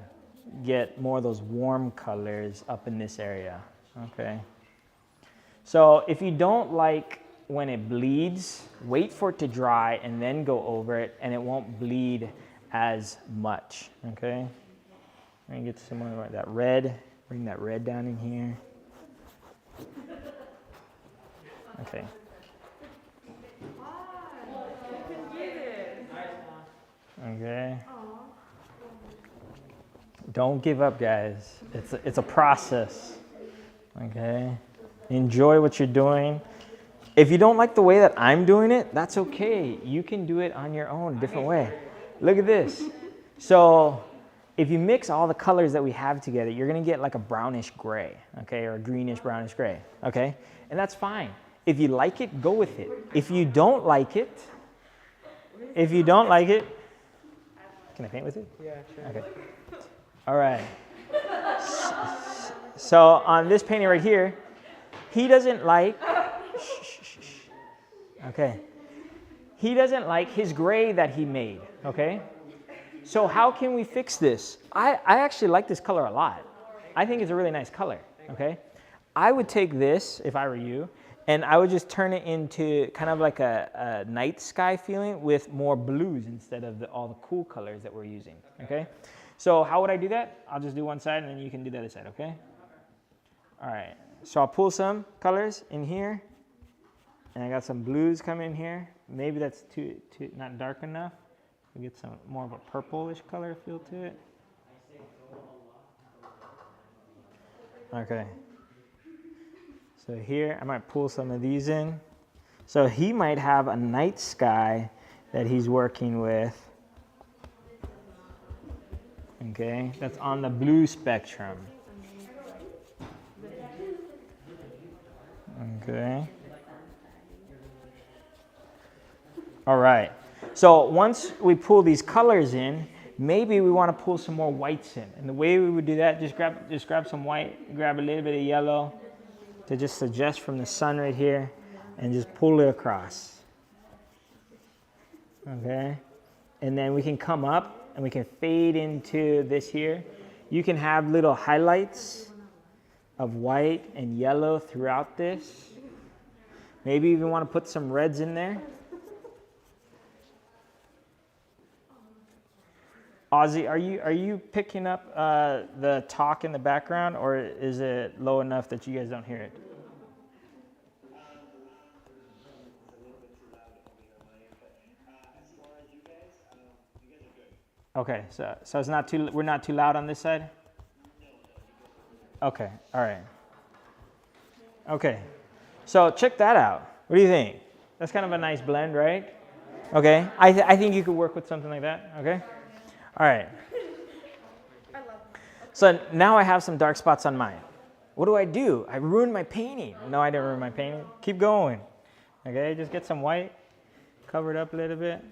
get more of those warm colors up in this area, okay? So if you don't like when it bleeds, wait for it to dry and then go over it, and it won't bleed as much, okay? I'm gonna get some more of that red, bring that red down in here. Okay. Okay. Don't give up, guys. It's a process. Okay. Enjoy what you're doing. If you don't like the way that I'm doing it, that's okay. You can do it on your own, different way. Look at this. So if you mix all the colors that we have together, you're gonna get like a brownish gray, okay, or a greenish brownish gray, okay? And that's fine. If you like it, go with it. If you don't like it, can I paint with it? Yeah, sure. Okay. All right. So on this painting right here, he doesn't like, okay. He doesn't like his gray that he made, okay? So how can we fix this? I actually like this color a lot. I think it's a really nice color, okay? I would take this, if I were you, and I would just turn it into kind of like a night sky feeling with more blues instead of all the cool colors that we're using, okay? So how would I do that? I'll just do one side and then you can do the other side, okay? All right, so I'll pull some colors in here, and I got some blues coming in here, maybe that's too not dark enough. We get some more of a purplish color feel to it. Okay. So here, I might pull some of these in. So he might have a night sky that he's working with. Okay, that's on the blue spectrum. Okay. All right. So once we pull these colors in, maybe we want to pull some more whites in. And the way we would do that, just grab some white, grab a little bit of yellow to just suggest from the sun right here, and just pull it across. Okay. And then we can come up and we can fade into this here. You can have little highlights of white and yellow throughout this. Maybe even want to put some reds in there. Ozzy, are you picking up the talk in the background, or is it low enough that you guys don't hear it? Okay, so it's not too, we're not too loud on this side? Okay, all right. Okay, so check that out. What do you think? That's kind of a nice blend, right? Okay, I think you could work with something like that, okay? All right. I love it. So now I have some dark spots on mine. What do? I ruined my painting. No, I didn't ruin my painting. Keep going. Okay, just get some white, cover it up a little bit.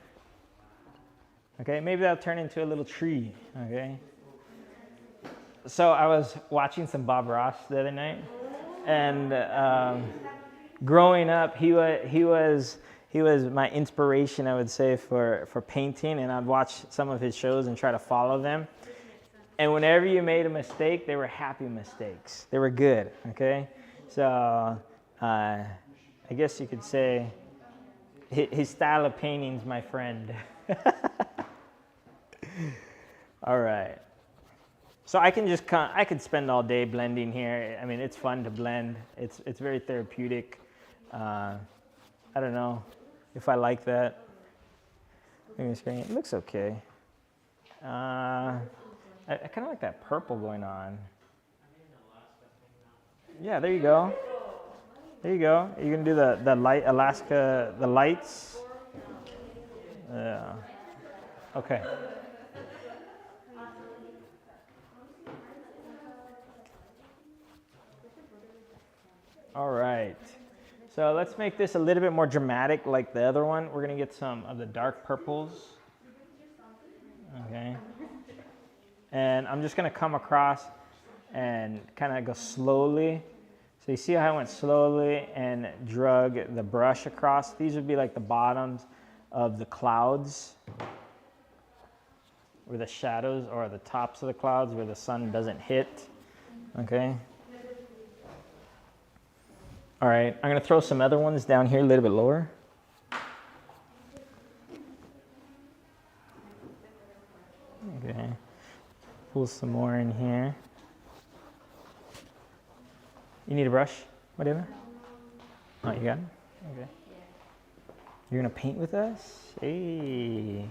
Okay, maybe that'll turn into a little tree. Okay. So I was watching some Bob Ross the other night, and growing up, he was my inspiration, I would say, for painting, and I'd watch some of his shows and try to follow them. And whenever you made a mistake, they were happy mistakes. They were good, okay? So I guess you could say his style of painting's my friend. All right. So I could spend all day blending here. I mean, it's fun to blend. It's very therapeutic. I don't know if I like that. It looks okay. I kind of like that purple going on. Yeah, there you go. There you go. You can do the light Alaska, the lights. Yeah. Okay. All right. So let's make this a little bit more dramatic like the other one. We're going to get some of the dark purples. Okay. And I'm just going to come across and kind of go slowly. So you see how I went slowly and drug the brush across? These would be like the bottoms of the clouds, or the shadows, or the tops of the clouds where the sun doesn't hit. Okay. All right, I'm going to throw some other ones down here a little bit lower. Okay. Pull some more in here. You need a brush? Whatever. Oh, you got it? Okay. You're going to paint with us? Hey.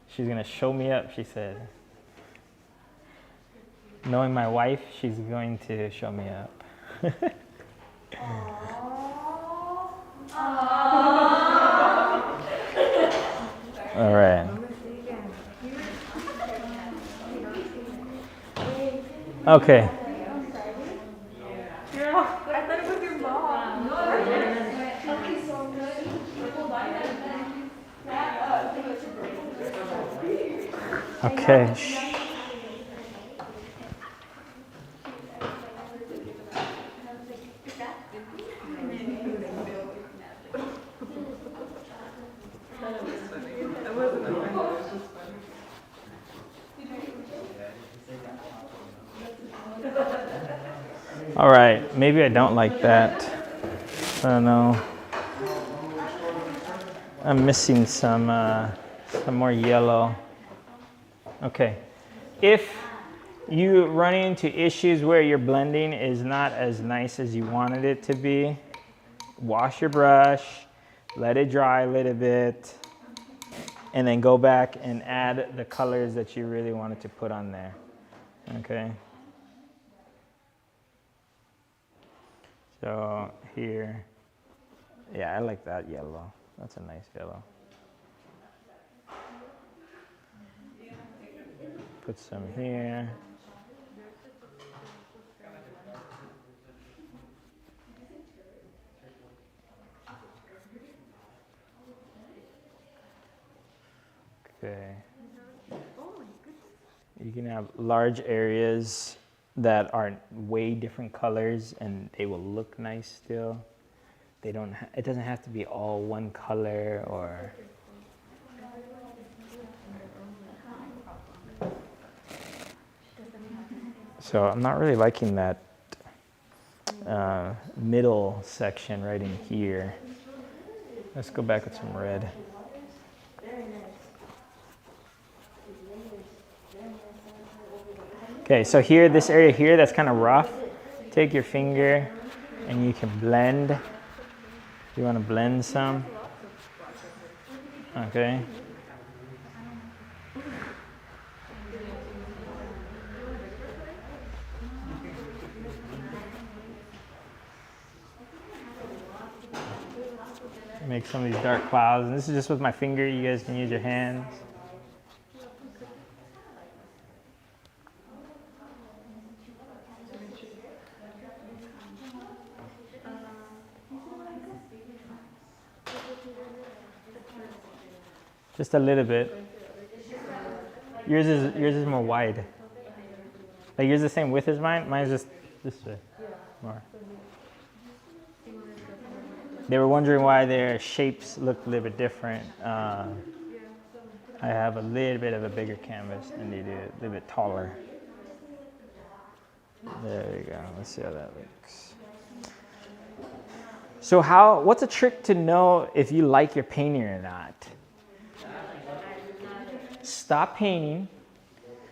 She's going to show me up, she said. Knowing my wife, she's going to show me up. All right. Okay. I thought it was your mom. Okay. All right, maybe I don't like that. I don't know. I'm missing some more yellow. Okay. If you run into issues where your blending is not as nice as you wanted it to be, wash your brush, let it dry a little bit, and then go back and add the colors that you really wanted to put on there. Okay. So here, yeah, I like that yellow. That's a nice yellow. Put some here. Okay. You can have large areas that are way different colors and they will look nice still. They don't it doesn't have to be all one color or so I'm not really liking that middle section right in here. Let's go back with some red. Okay, so here, this area here that's kind of rough, take your finger and you can blend. You want to blend some. Okay. Make some of these dark clouds. And this is just with my finger. You guys can use your hands. Just a little bit. Yours is more wide. Like yours the same width as mine. Mine's just this way. More. They were wondering why their shapes looked a little bit different. I have a little bit of a bigger canvas and they do a little bit taller. There we go. Let's see how that looks. So what's a trick to know if you like your painting or not? Stop painting,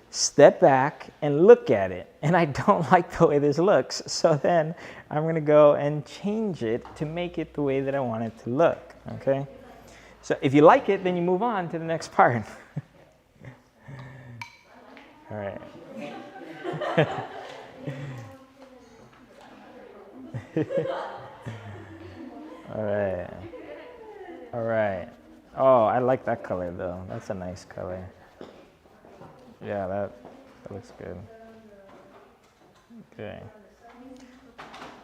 step back and look at it. And I don't like the way this looks. So then I'm going to go and change it to make it the way that I want it to look. Okay? So if you like it, then you move on to the next part. All right. All right. All right. Oh, I like that color though. That's a nice color. Yeah, that looks good. Okay.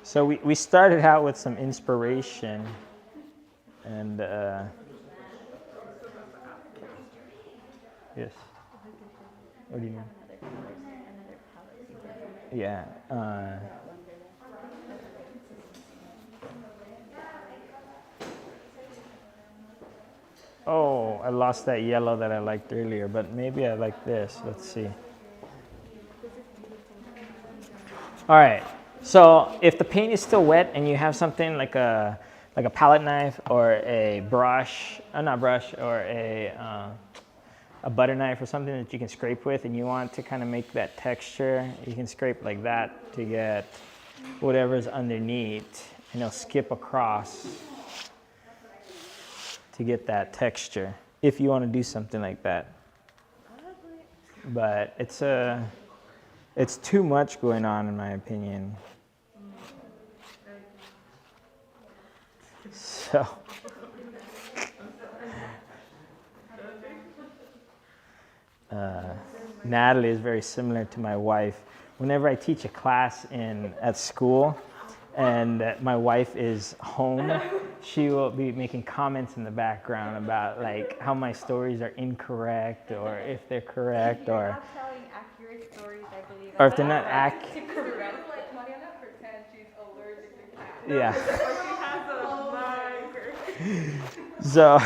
So we started out with some inspiration and yes. What do you mean? Yeah. Oh, I lost that yellow that I liked earlier, but maybe I like this. Let's see. All right. So if the paint is still wet and you have something like a palette knife or a brush, not brush, or a butter knife or something that you can scrape with, and you want to kind of make that texture, you can scrape like that to get whatever's underneath, and it'll skip across to get that texture if you want to do something like that. But it's too much going on in my opinion. So Natalie is very similar to my wife. Whenever I teach a class at school and my wife is home, she will be making comments in the background about like how my stories are incorrect or if they're correct or Not telling accurate stories, I believe. or if they're not accurate. Like Mariana pretends she's allergic to cats. Yeah. She has a migraine. So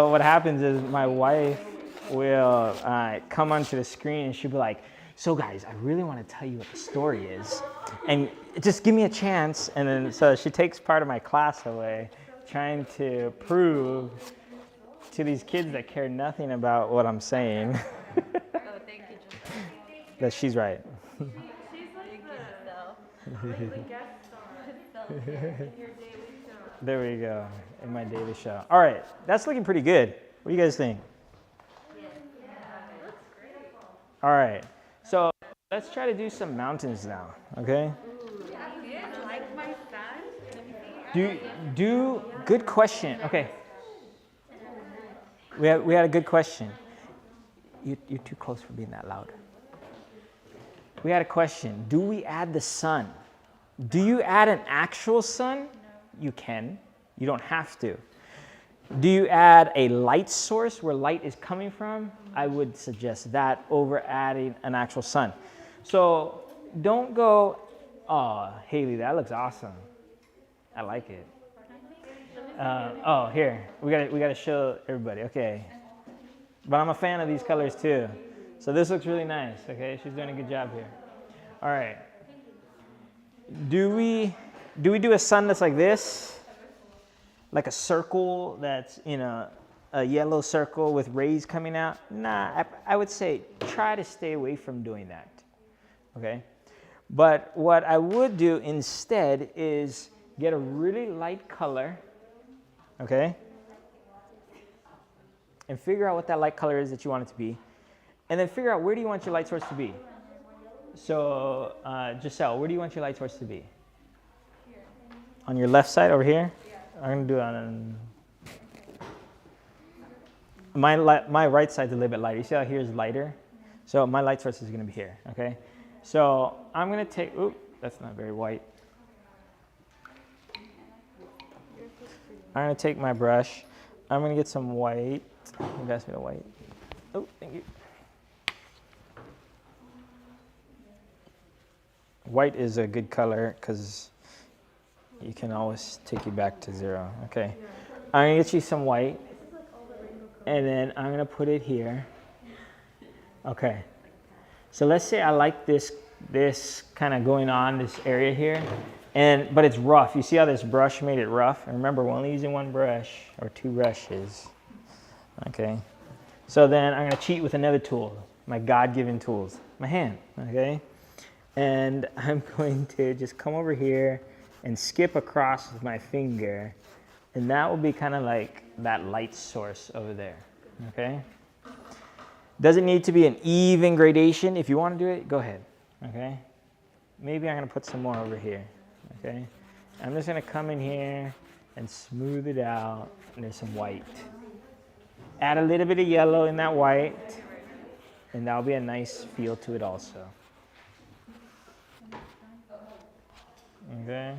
what happens is my wife will come onto the screen and she'll be like, so guys, I really want to tell you what the story is. And just give me a chance. And then so she takes part of my class away, trying to prove to these kids that care nothing about what I'm saying Oh, thank you, Giselle. that she's right. She's like the guest star. Giselle There we go, in my daily show. All right, that's looking pretty good. What do you guys think? All right, so let's try to do some mountains now, okay? Like my son? Good question. Okay. We had a good question. You're too close for being that loud. We had a question. Do we add the sun? Do you add an actual sun? You can. You don't have to. Do you add a light source where light is coming from? I would suggest that over adding an actual sun. So don't go, oh, Haley, that looks awesome. I like it. Here, we gotta show everybody. Okay, but I'm a fan of these colors too. So this looks really nice. Okay, she's doing a good job here. All right. Do we do a sun that's like this, like a circle that's a yellow circle with rays coming out? Nah, I would say try to stay away from doing that. Okay, but what I would do instead is get a really light color. Okay? And figure out what that light color is that you want it to be. And then figure out where do you want your light source to be. So, Giselle, where do you want your light source to be? Here. On your left side over here? Yeah. I'm going to do it on... My right side's a little bit lighter. You see how here is lighter? So my light source is going to be here, okay? So I'm going to take... Oop, that's not very white. I'm going to take my brush. I'm going to get some white. You guys me the white. Oh, thank you. White is a good color because you can always take you back to zero. Okay. I'm going to get you some white. And then I'm going to put it here. Okay. So let's say I like this kind of going on, this area here. But it's rough. You see how this brush made it rough? And remember, we're only using one brush or two brushes. Okay. So then I'm going to cheat with another tool, my God-given tools, my hand. Okay. And I'm going to just come over here and skip across with my finger. And that will be kind of like that light source over there. Okay. Doesn't need to be an even gradation. If you want to do it, go ahead. Okay. Maybe I'm going to put some more over here. Okay, I'm just going to come in here and smooth it out, and there's some white. Add a little bit of yellow in that white, and that'll be a nice feel to it also. Okay,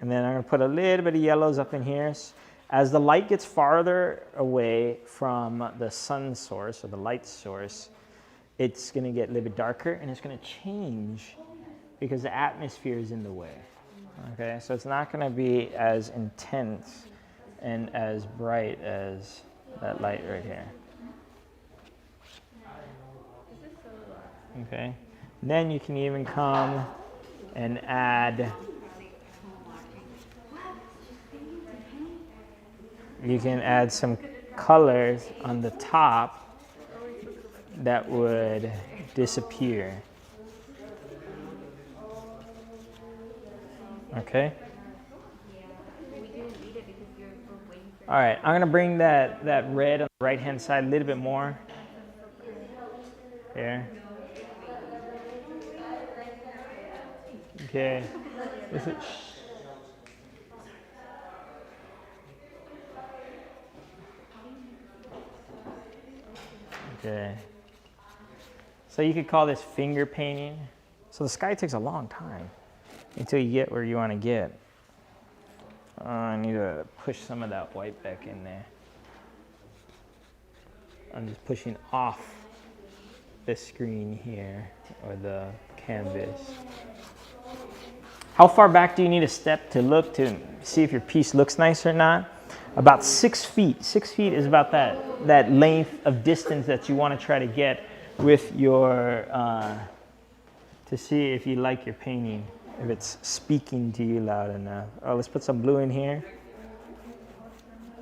and then I'm going to put a little bit of yellows up in here. As the light gets farther away from the sun source or the light source, it's going to get a little bit darker, and it's going to change because the atmosphere is in the way. Okay, so it's not going to be as intense and as bright as that light right here. Okay, then you can even come and add, you can add some colors on the top that would disappear. Okay. All right, I'm gonna bring that red on the right-hand side a little bit more. Here. Okay. Okay. So you could call this finger painting. So the sky takes a long time until you get where you want to get. I need to push some of that white back in there. I'm just pushing off the screen here, or the canvas. How far back do you need to step to look to see if your piece looks nice or not? About 6 feet. 6 feet is about that length of distance that you want to try to get with your, to see if you like your painting. If it's speaking to you loud enough. Oh, let's put some blue in here.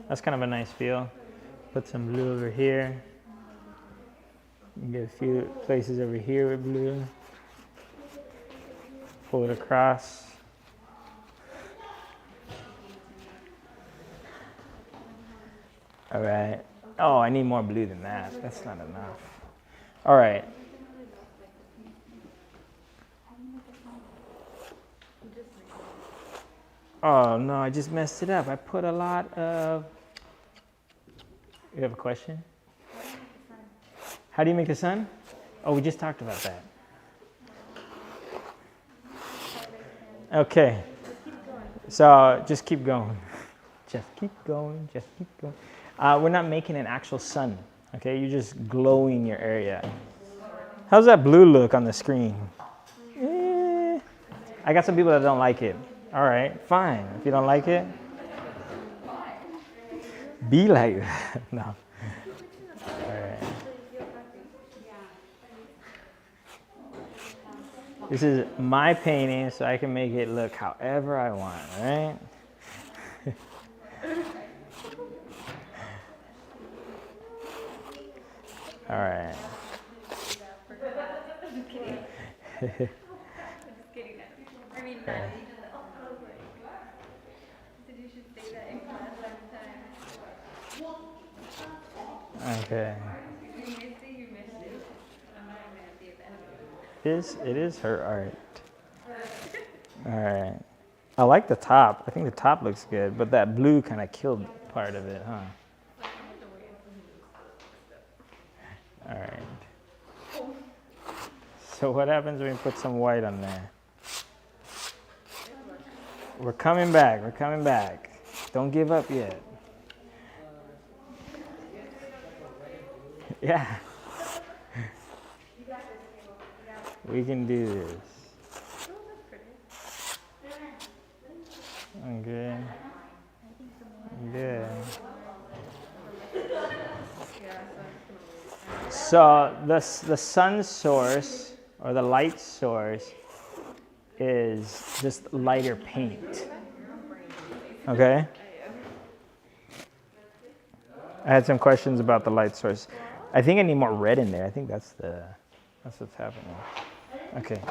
That's kind of a nice feel. Put some blue over here. Get a few places over here with blue. Pull it across. All right. Oh, I need more blue than that. That's not enough. All right. Oh, no, I just messed it up. I put a lot of... You have a question? How do you make the sun? Oh, we just talked about that. Okay. So just keep going. Just keep going. Just keep going. We're not making an actual sun. Okay, you're just glowing your area. How's that blue look on the screen? I got some people that don't like it. All right, fine. If you don't like it, be like that. No. All right. This is my painting, so I can make it look however I want, right? All right. Just kidding. I mean, Matt, said you should say that in class every time. Okay. You missed it, you missed it. I'm not even gonna say that. It is her art. All right. I like the top. I think the top looks good, but that blue kind of killed part of it, huh? All right. So what happens when we put some white on there? We're coming back. We're coming back. Don't give up yet. Yeah. We can do this. Okay. Good. So the sun source or the light source is just lighter paint. Okay? I had some questions about the light source. I think I need more red in there. I think that's what's happening. Okay.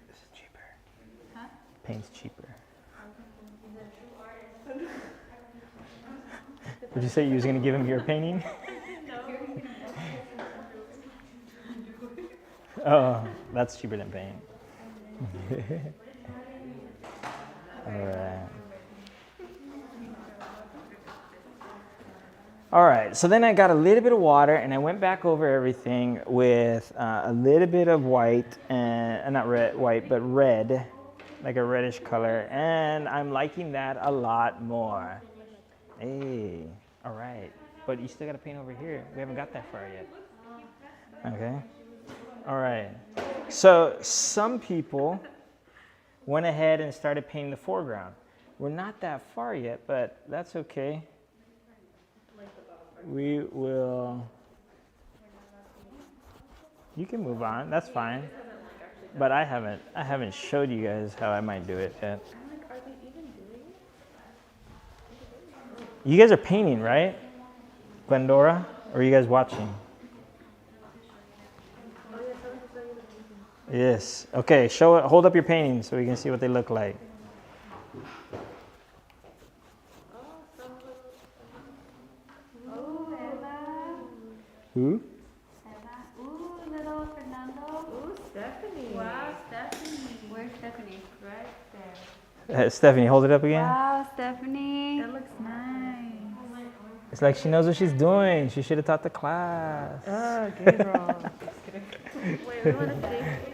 This is cheaper. Huh? Paint's cheaper. Would you say you was gonna give him your painting? Oh, that's cheaper than paint. All right. All right, so then I got a little bit of water and I went back over everything with a little bit of white, and not red, white, but red, like a reddish color. And I'm liking that a lot more. Hey, all right. But you still got to paint over here. We haven't got that far yet. Okay. All right. So some people went ahead and started painting the foreground. We're not that far yet, but that's okay. We will, you can move on, that's fine. But I haven't showed you guys how I might do it yet. You guys are painting, right? Glendora? Or are you guys watching? Yes. Okay, show it, hold up your paintings so we can see what they look like. Who? Ooh, little Fernando. Ooh, Stephanie. Wow, Stephanie. Where's Stephanie? Right there. Stephanie, hold it up again. Wow, Stephanie. That looks nice. It's like she knows what she's doing. She should have taught the class. Oh, Gabriel. Just kidding. Wait, we want to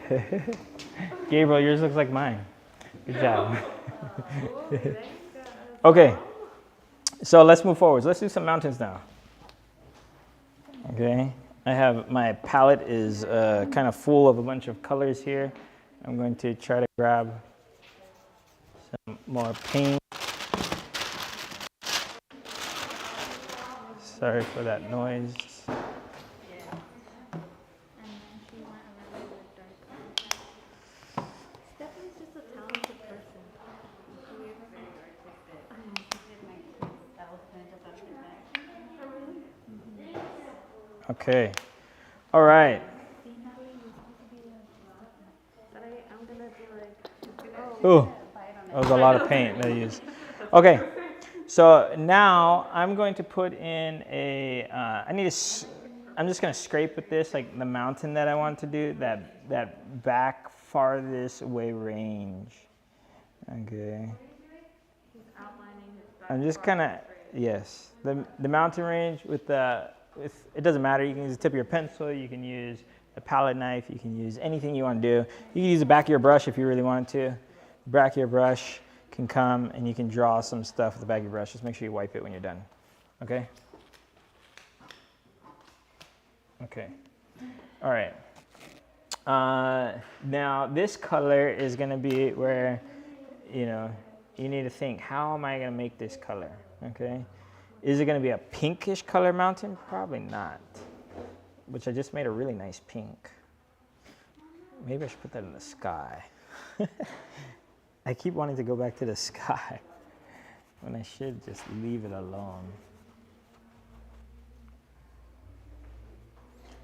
see. Gabriel, yours looks like mine. Good job. Okay, so let's move forward. Let's do some mountains now. Okay, I have my palette is kind of full of a bunch of colors here. I'm going to try to grab some more paint. Sorry for that noise. Stephanie's just a talented person. She is very artistic. She did my elephant Okay. All right. I'm gonna be like, Ooh, that was a lot of paint that I used. Okay. So now I'm going to put in a, I'm just gonna scrape with this, like the mountain that I want to do, that back farthest away range. Okay. I'm just kind of, yes, the mountain range with it doesn't matter, you can use the tip of your pencil, you can use a palette knife, you can use anything you want to do. You can use the back of your brush if you really wanted to. The back of your brush can come and you can draw some stuff with the back of your brush. Just make sure you wipe it when you're done. Okay? Okay. All right. Now this color is going to be where, you need to think, how am I going to make this color? Okay? Is it going to be a pinkish color mountain? Probably not. Which I just made a really nice pink. Maybe I should put that in the sky. I keep wanting to go back to the sky when I should just leave it alone.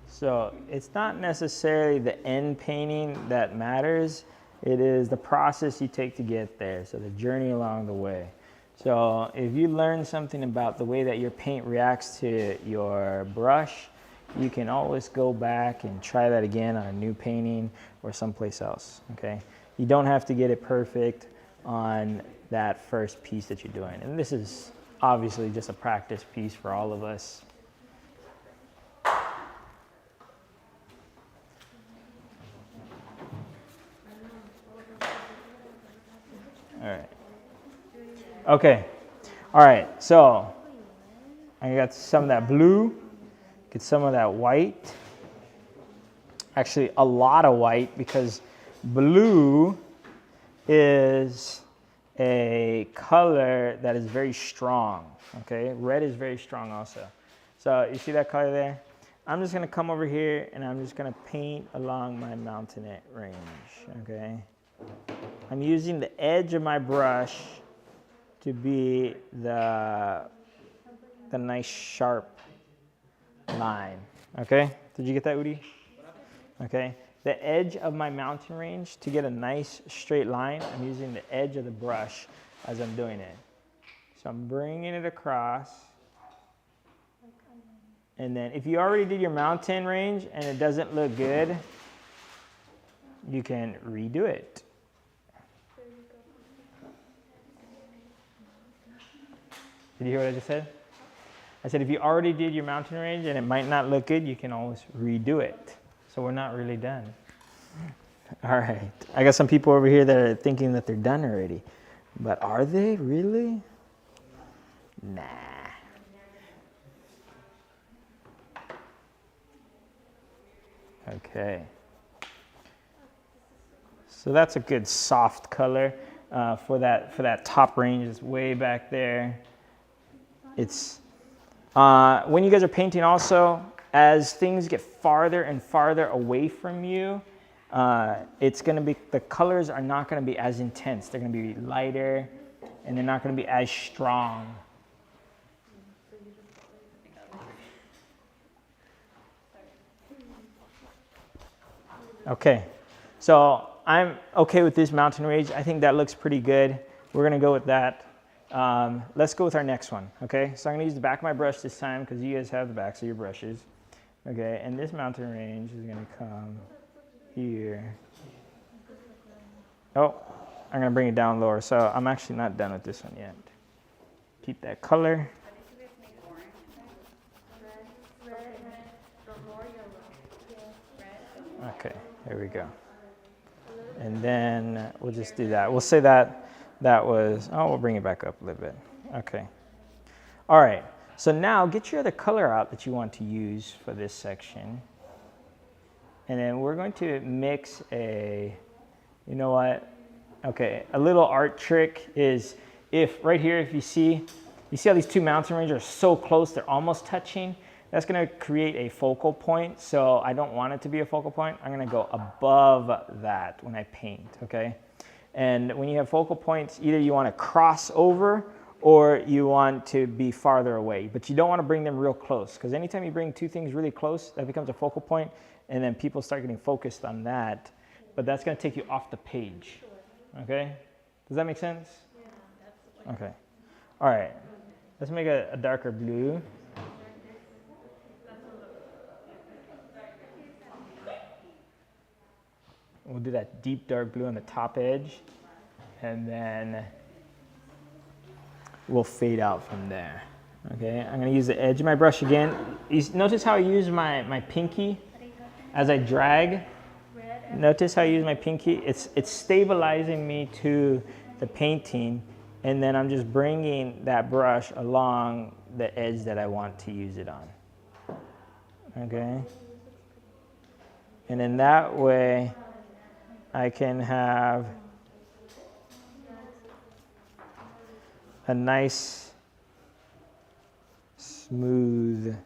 So it's not necessarily the end painting that matters. It is the process you take to get there, so the journey along the way. So if you learn something about the way that your paint reacts to your brush, you can always go back and try that again on a new painting or someplace else, okay? You don't have to get it perfect on that first piece that you're doing. And this is obviously just a practice piece for all of us. All right. Okay. All right. So I got some of that blue, get some of that white. Actually, a lot of white, because blue is a color that is very strong. Okay. Red is very strong also. So you see that color there? I'm just going to come over here and I'm just going to paint along my mountain range. Okay. I'm using the edge of my brush to be the nice sharp line. Okay, did you get that, Udi? Okay, the edge of my mountain range, to get a nice straight line, I'm using the edge of the brush as I'm doing it. So I'm bringing it across. And then if you already did your mountain range and it doesn't look good, you can redo it. Did you hear what I just said? I said if you already did your mountain range and it might not look good, you can always redo it. So we're not really done. All right. I got some people over here that are thinking that they're done already. But are they really? Nah. Okay. So that's a good soft color for that top range. It's way back there. It's when you guys are painting also, as things get farther and farther away from you, it's going to be, the colors are not going to be as intense. They're going to be lighter and they're not going to be as strong. Okay, so I'm okay with this mountain range. I think that looks pretty good. We're going to go with that. Let's go with our next one, okay? So I'm going to use the back of my brush this time because you guys have the backs of your brushes. Okay, and this mountain range is going to come here. Oh, I'm going to bring it down lower. So I'm actually not done with this one yet. Keep that color. Okay, here we go. And then we'll just do that. We'll say that was, we'll bring it back up a little bit. Okay. All right. So now get your other color out that you want to use for this section. And then we're going to mix a, you know what? Okay, a little art trick is if right here, if you see how these two mountain ranges are so close, they're almost touching. That's going to create a focal point. So I don't want it to be a focal point. I'm going to go above that when I paint, okay? And when you have focal points, either you want to cross over or you want to be farther away. But you don't want to bring them real close, because anytime you bring two things really close, that becomes a focal point, and then people start getting focused on that. But that's going to take you off the page. Okay? Does that make sense? Yeah, absolutely. Okay. All right. Let's make a darker blue. We'll do that deep dark blue on the top edge, and then we'll fade out from there. Okay, I'm gonna use the edge of my brush again. Notice how I use my pinky as I drag. Notice how I use my pinky. It's stabilizing me to the painting, and then I'm just bringing that brush along the edge that I want to use it on. Okay, and then that way I can have a nice smooth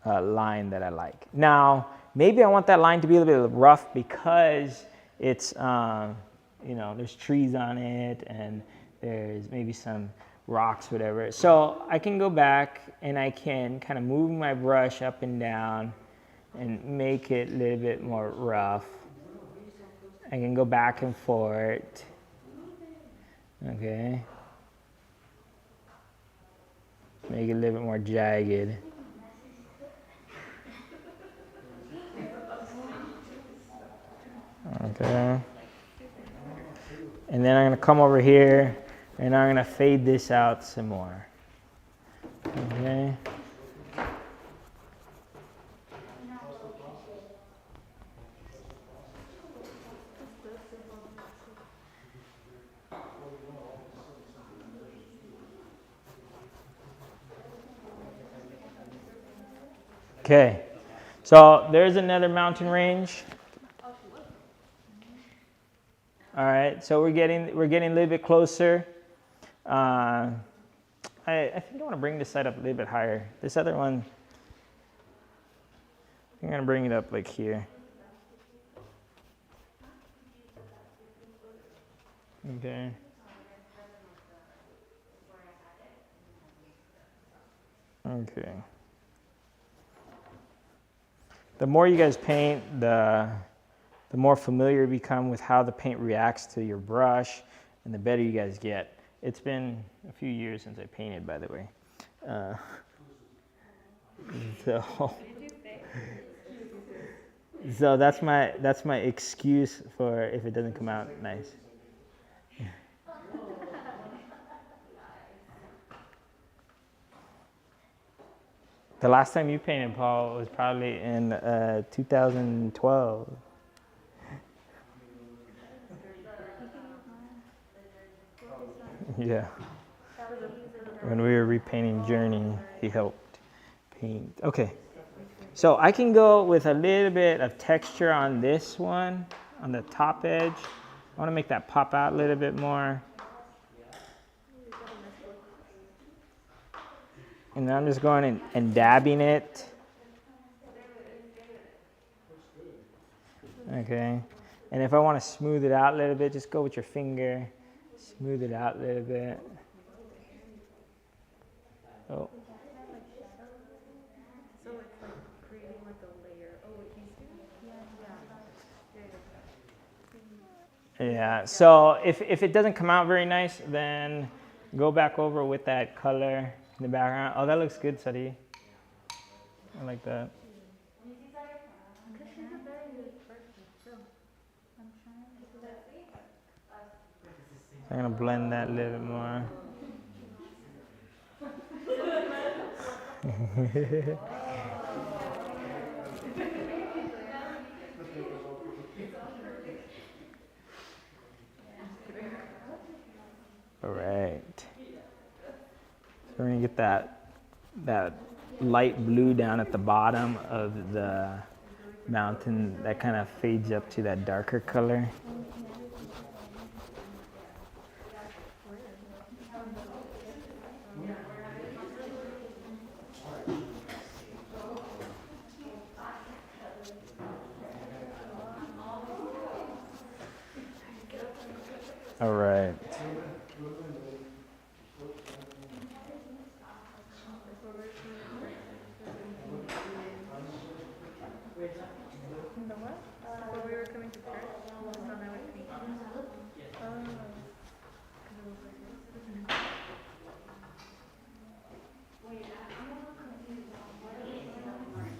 line that I like. Now, maybe I want that line to be a little bit rough because it's, you know, there's trees on it and there's maybe some rocks, whatever. So I can go back and I can kind of move my brush up and down and make it a little bit more rough. I can go back and forth. Okay. Make it a little bit more jagged. Okay. And then I'm going to come over here and I'm going to fade this out some more. Okay. Okay, so there's another mountain range. All right, so we're getting a little bit closer. I think I want to bring this side up a little bit higher. This other one, I'm gonna bring it up like here. Okay. Okay. The more you guys paint, the more familiar you become with how the paint reacts to your brush, and the better you guys get. It's been a few years since I painted, by the way. So that's my excuse for if it doesn't come out nice. The last time you painted, Paul, was probably in 2012. Yeah. When we were repainting Journey, he helped paint. Okay. So I can go with a little bit of texture on this one, on the top edge. I want to make that pop out a little bit more. And then I'm just going and dabbing it. Okay. And if I want to smooth it out a little bit, just go with your finger. Smooth it out a little bit. Oh. So it's like creating like a layer. Oh, it keeps doing? Yeah, so if it doesn't come out very nice, then go back over with that color in the background. Oh, that looks good, Sadi. I like that. Because she's a very good person, so I'm trying to do that. I'm gonna blend that a little bit more. All right. So we're gonna get that light blue down at the bottom of the mountain that kind of fades up to that darker color. All right. In the what? Before we were coming to church, we thought I would paint.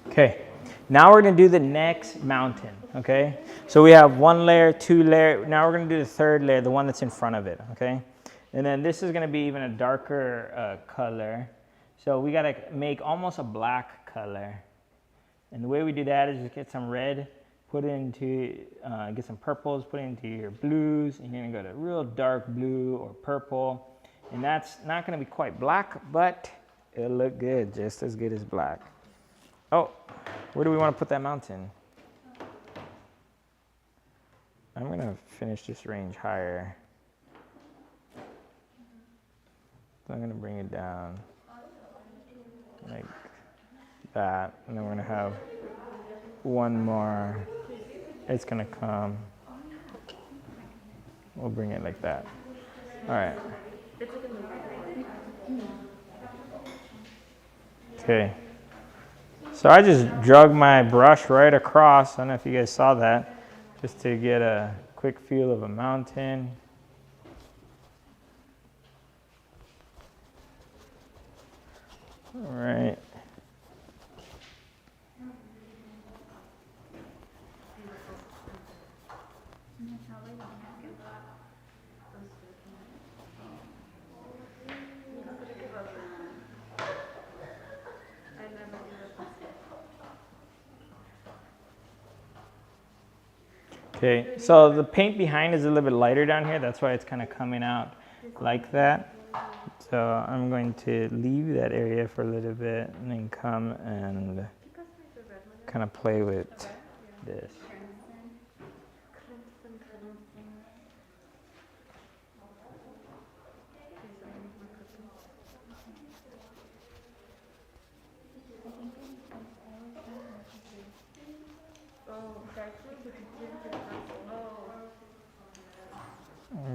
Okay, now we're gonna do the next mountain, okay? So we have 1 layer, 2 layer, now we're gonna do the 3rd layer, the one that's in front of it, okay? And then this is gonna be even a darker color. So we gotta make almost a black color. And the way we do that is just get some red, put it into, get some purples, put it into your blues, and you're gonna go to real dark blue or purple. And that's not gonna be quite black, but it'll look good, just as good as black. Oh, where do we want to put that mountain? I'm going to finish this range higher. So I'm going to bring it down like that. And then we're going to have one more. It's going to come. We'll bring it like that. All right. Okay. So I just drug my brush right across. I don't know if you guys saw that, just to get a quick feel of a mountain. All right. Okay, so the paint behind is a little bit lighter down here. That's why it's kind of coming out like that. So I'm going to leave that area for a little bit and then come and kind of play with this.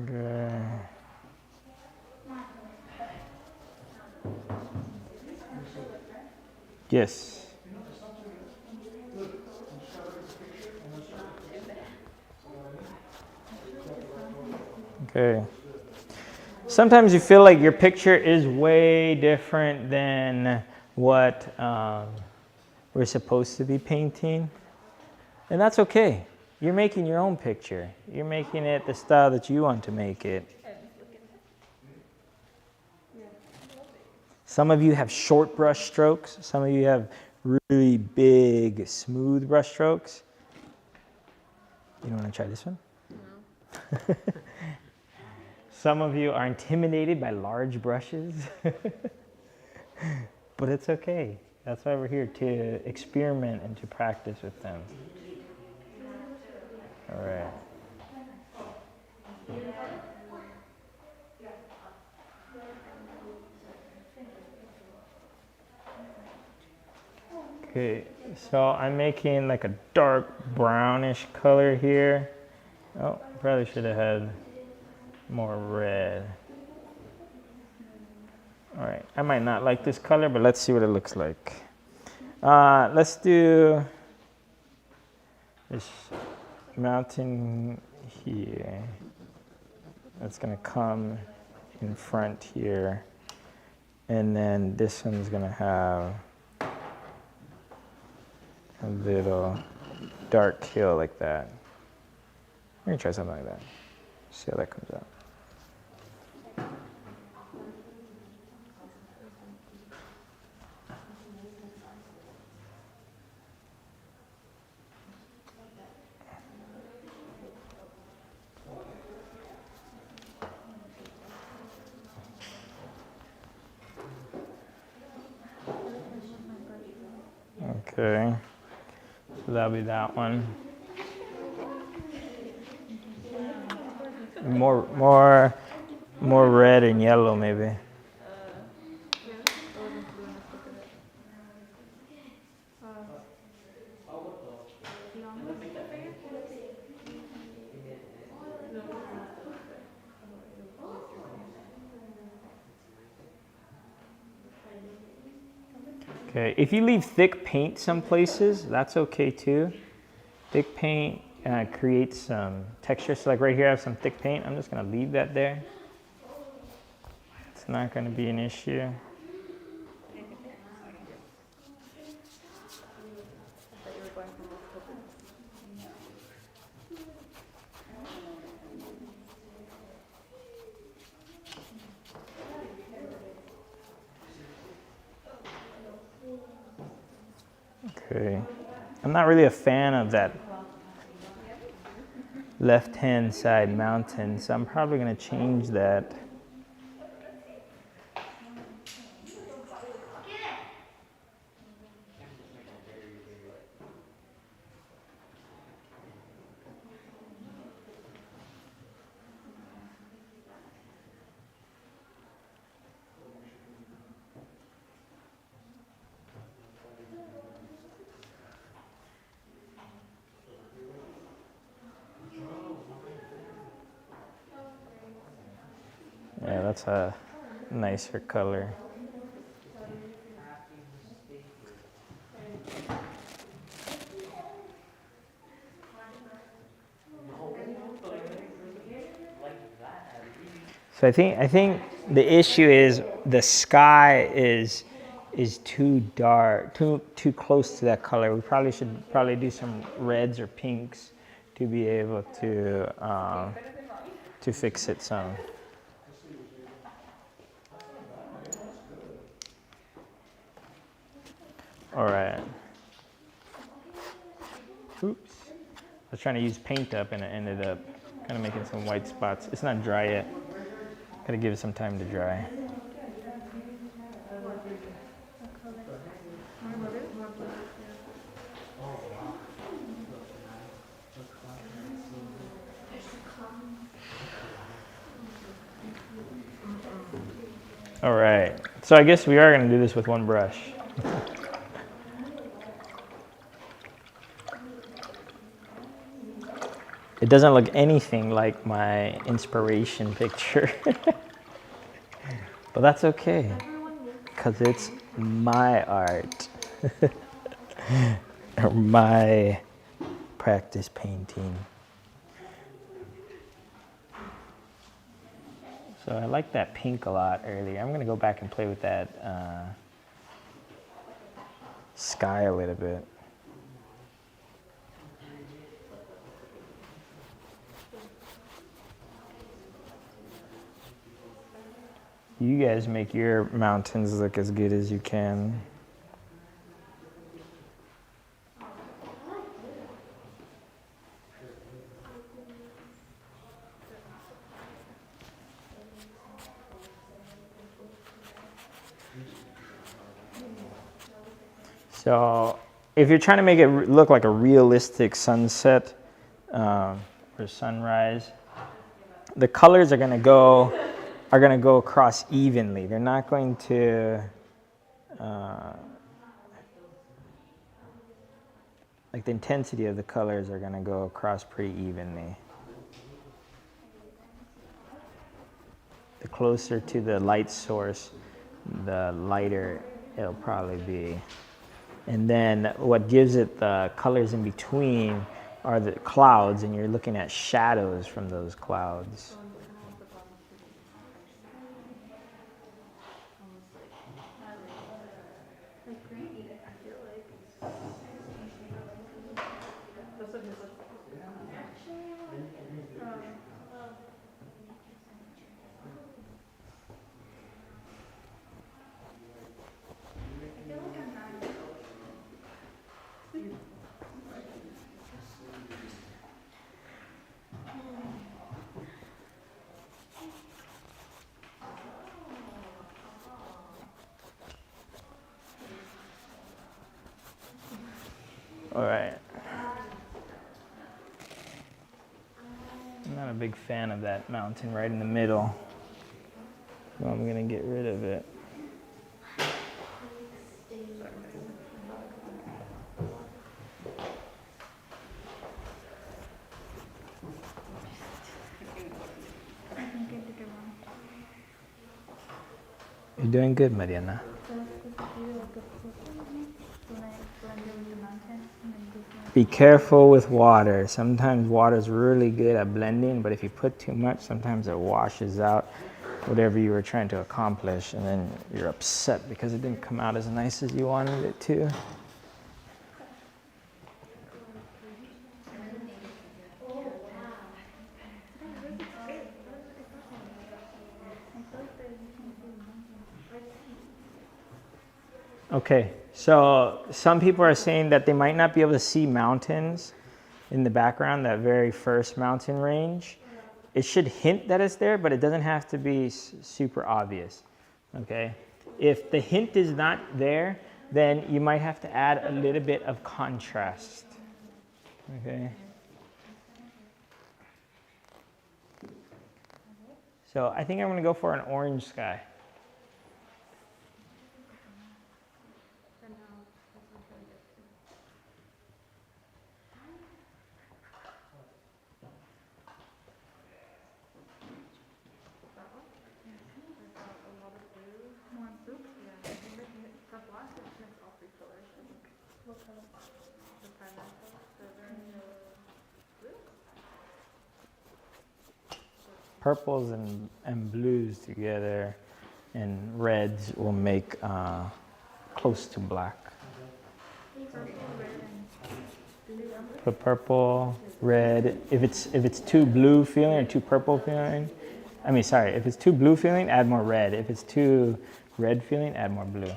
Okay. Yes. Okay. Sometimes you feel like your picture is way different than what we're supposed to be painting. And that's okay. You're making your own picture. You're making it the style that you want to make it. Some of you have short brush strokes. Some of you have really big, smooth brush strokes. You don't want to try this one? No. Some of you are intimidated by large brushes. But it's okay. That's why we're here, to experiment and to practice with them. All right. Okay, so I'm making like a dark brownish color here. Oh, probably should have had more red. All right, I might not like this color, but let's see what it looks like. Let's do this mountain here. That's gonna come in front here. And then this one's gonna have a little dark hill like that. I'm gonna try something like that. See how that comes out. Okay, so that'll be that one. More red and yellow maybe. Okay, if you leave thick paint some places, that's okay too. Thick paint creates some texture. So like right here, I have some thick paint. I'm just gonna leave that there. It's not gonna be an issue. Okay, I'm not really a fan of that left-hand side mountain, so I'm probably gonna change that. Yeah, that's a nicer color. So I think the issue is the sky is too dark, too close to that color. We probably should do some reds or pinks to be able to fix it some. All right. Oops. I was trying to use paint up and it ended up kind of making some white spots. It's not dry yet. Gotta give it some time to dry. All right. So I guess we are gonna do this with one brush. It doesn't look anything like my inspiration picture. But that's okay, because it's my art. Or my practice painting. So I like that pink a lot earlier. I'm gonna go back and play with that sky a little bit. You guys make your mountains look as good as you can. So if you're trying to make it look like a realistic sunset or sunrise, the colors are gonna go across evenly. They're not going to like the intensity of the colors are gonna go across pretty evenly. The closer to the light source, the lighter it'll probably be. And then what gives it the colors in between are the clouds, and you're looking at shadows from those clouds. All right. I'm not a big fan of that mountain right in the middle, so I'm gonna get rid of it. You're doing good, Mariana. When I blend it with the mountain and then do some. Be careful with water. Sometimes water is really good at blending, but if you put too much, sometimes it washes out whatever you were trying to accomplish, and then you're upset because it didn't come out as nice as you wanted it to. Okay, so some people are saying that they might not be able to see mountains in the background, that very first mountain range. It should hint that it's there, but it doesn't have to be super obvious, okay? If the hint is not there, then you might have to add a little bit of contrast, okay? So I think I'm gonna go for an orange sky. Purples and blues together and reds will make close to black. Put purple, red. If it's too blue feeling or too purple feeling, if it's too blue feeling, add more red. If it's too red feeling, add more blue.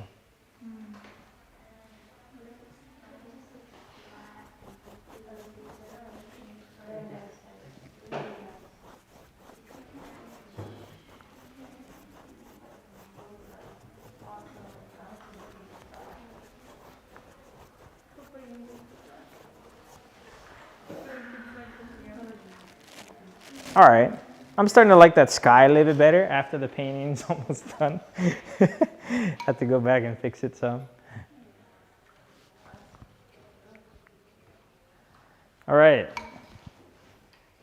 All right, I'm starting to like that sky a little bit better after the painting's almost done. Have to go back and fix it some. All right,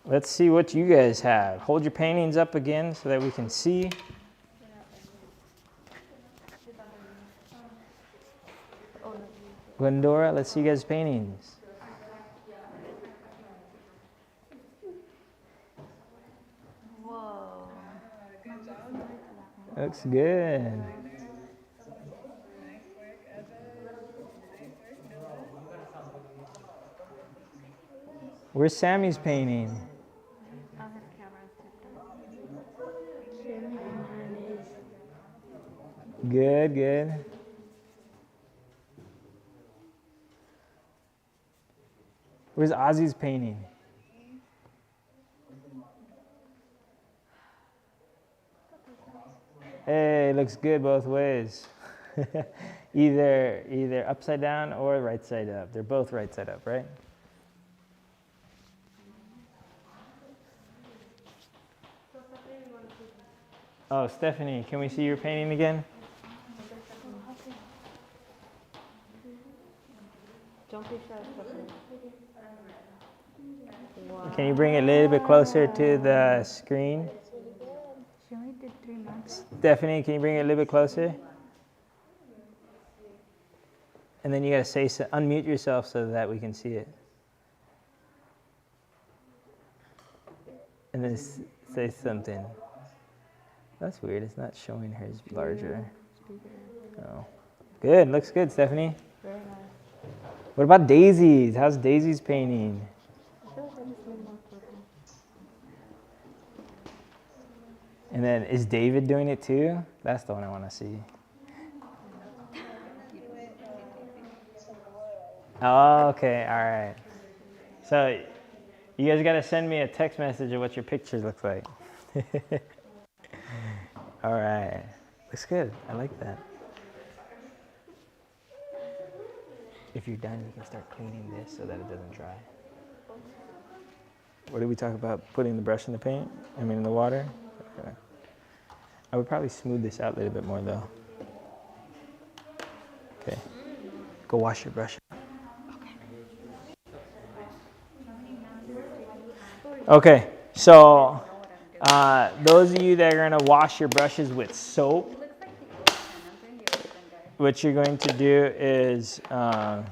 let's see what you guys have. Hold your paintings up again so that we can see. Glendora, let's see you guys' paintings. Looks good. Where's Sammy's painting? I'll have cameras tipped up. Good, good. Where's Ozzy's painting? Hey, looks good both ways. either upside down or right side up. They're both right side up, right? Oh, Stephanie, can we see your painting again? Don't be shy, Stephanie. Wow. Can you bring it a little bit closer to the screen? She only did 3 months. Stephanie, can you bring it a little bit closer? And then you gotta say, unmute yourself so that we can see it. And then say something. That's weird, it's not showing hers larger. Oh. Good, looks good, Stephanie. Very nice. What about Daisy's? How's Daisy's painting? I feel like I just need more purple. And then is David doing it too? That's the one I want to see. Oh, okay, all right. So you guys got to send me a text message of what your pictures look like. All right, looks good. I like that. If you're done, you can start cleaning this so that it doesn't dry. What did we talk about? Putting the brush in the paint? In the water? Okay. I would probably smooth this out a little bit more though. Okay. Go wash your brush. Okay, so those of you that are gonna wash your brushes with soap, what you're going to do is, so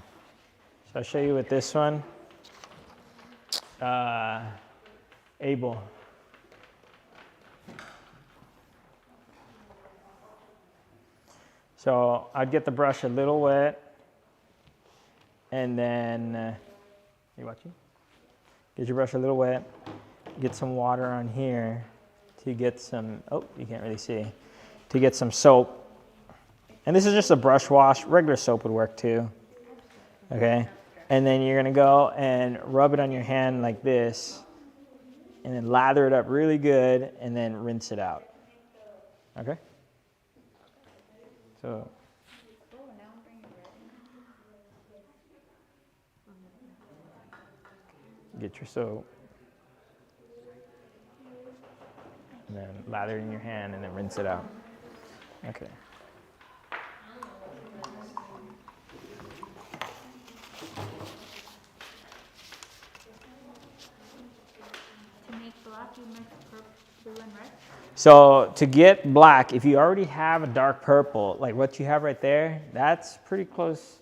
I'll show you with this one. Abel. So I'd get the brush a little wet, and then, you watching? Get your brush a little wet, get some water on here to get some, oh, you can't really see, to get some soap. And this is just a brush wash, regular soap would work too, okay? And then you're gonna go and rub it on your hand like this, and then lather it up really good, and then rinse it out, okay? So, get your soap, and then lather it in your hand, and then rinse it out. Okay. To make black, you mix purple, blue, and red. So to get black, if you already have a dark purple, like what you have right there, that's pretty close.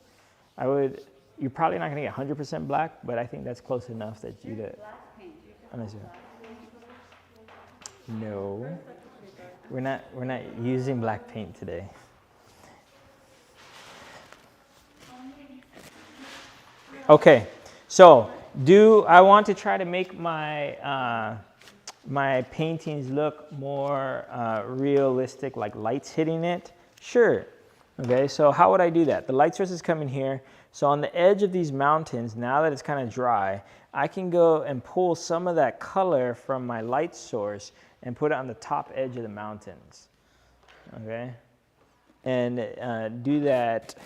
You're probably not gonna get 100% black, but I think that's close enough that you did. No, we're not using black paint today. Okay, so I want to try to make my my paintings look more realistic, like lights hitting it? Sure. Okay, so how would I do that? The light source is coming here. So on the edge of these mountains, now that it's kind of dry, I can go and pull some of that color from my light source and put it on the top edge of the mountains. Okay? And do that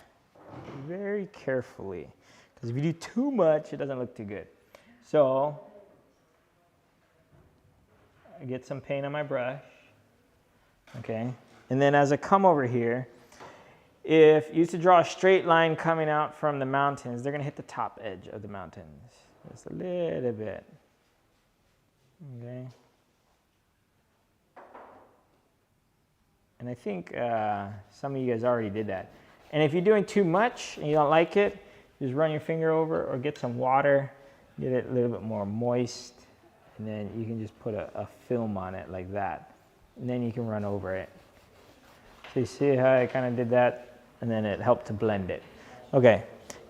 very carefully. Because if you do too much, it doesn't look too good. So I get some paint on my brush, okay? And then as I come over here, if you used to draw a straight line coming out from the mountains, they're gonna hit the top edge of the mountains. Just a little bit, okay? And I think some of you guys already did that. And if you're doing too much and you don't like it, just run your finger over or get some water, get it a little bit more moist, and then you can just put a film on it like that. And then you can run over it. So you see how I kind of did that? And then it helped to blend it. Okay,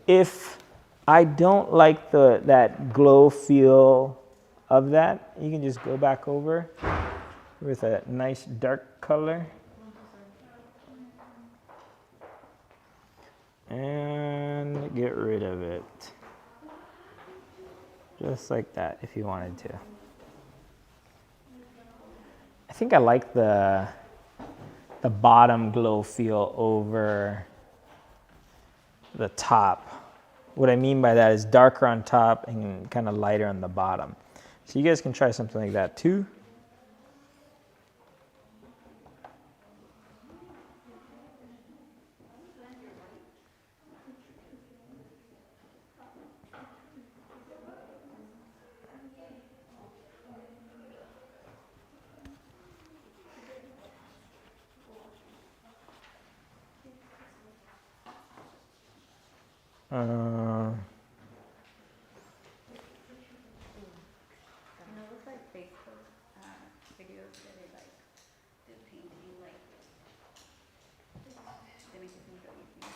if I don't like that glow feel of that, you can just go back over with a nice dark color. And get rid of it. Just like that, if you wanted to. I think I like the bottom glow feel over the top. What I mean by that is darker on top and kind of lighter on the bottom. So you guys can try something like that too. And it looks like Facebook videos where they like do painting, like they make it seem so easy.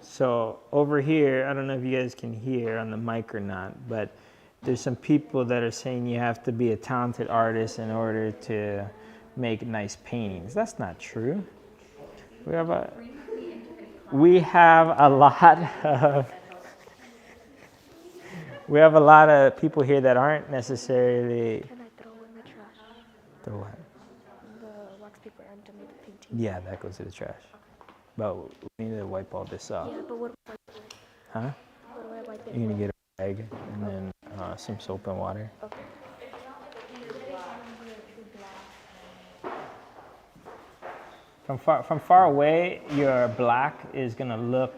So over here, I don't know if you guys can hear on the mic or not, but there's some people that are saying you have to be a talented artist in order to make nice paintings. That's not true. We have a lot of people here that aren't necessarily. Can I throw in the trash? Throw what? The wax paper and to make the painting. Yeah, that goes to the trash. But we need to wipe all this off. Yeah, but what do Huh? I wipe it You're gonna with? get a rag and then some soap and water. Okay. From far away, your black is gonna look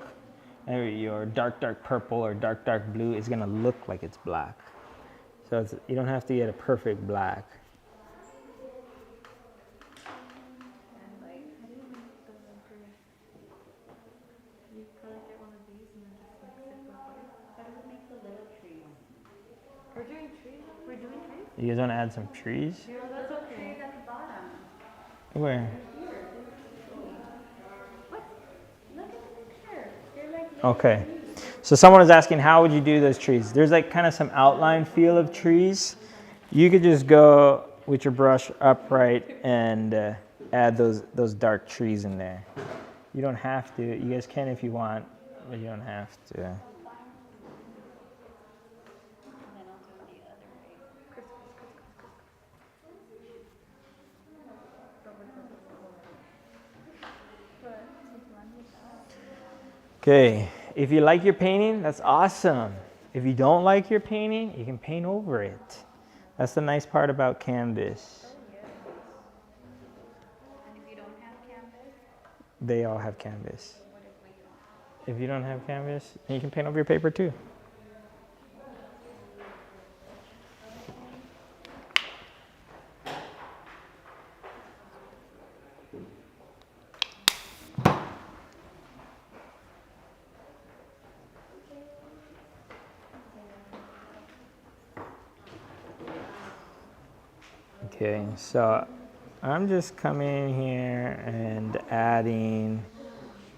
your dark purple or dark blue is gonna look like it's black. So you don't have to get a perfect black. And like, how do you make the green? You gotta get one of these and then just mix it with white. How do we make the little trees? We're doing trees? We're doing trees? You guys wanna add some trees? Yeah, that's okay. Trees at the bottom. Where? What? Look at the picture. They're like Okay. So someone was asking, how would you do those trees? There's like kind of some outline feel of trees. You could just go with your brush upright and add those dark trees in there. You don't have to. You guys can if you want, but you don't have to. And then I'll do the other way. Okay, if you like your painting, that's awesome. If you don't like your painting, you can paint over it. That's the nice part about canvas. And if you don't have canvas, They all have canvas. what if we don't? If you don't have canvas, then you can paint over your paper too. Okay, so I'm just coming here and adding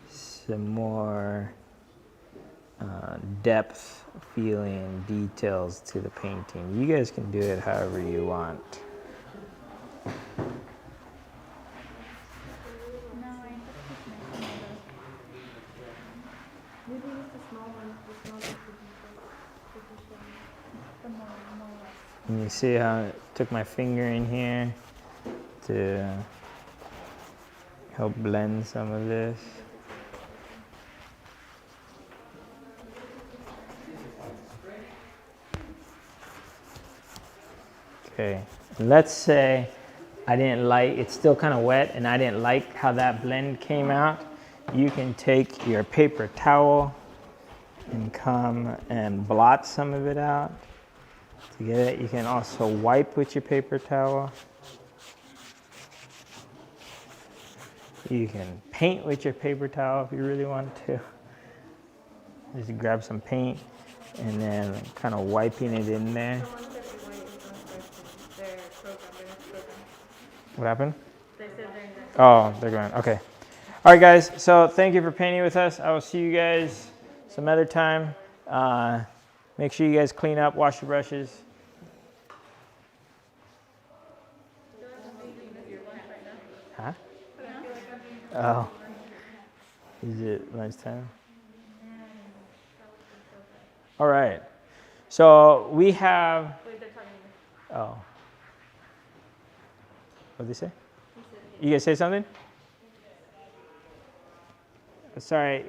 some more depth, feeling, details to the painting. You guys can do it however you want. No, I just keep mixing it up. Maybe use the small one. The small one would be good. The more. And you see how I took my finger in here to help blend some of this. Okay, let's say I didn't like, it's still kind of wet and I didn't like how that blend came out. You can take your paper towel and come and blot some of it out. To get it, you can also wipe with your paper towel. You can paint with your paper towel if you really want to. Just grab some paint and then kind of wiping it in there. What happened? They said they're in Oh, they're going. Okay. All right, guys. So thank you for painting with us. I will see you guys some other time. Make sure you guys clean up, wash your brushes. Huh? Oh. Is it lunchtime? All right. So we have. Oh. What did they say? You guys say something? Sorry.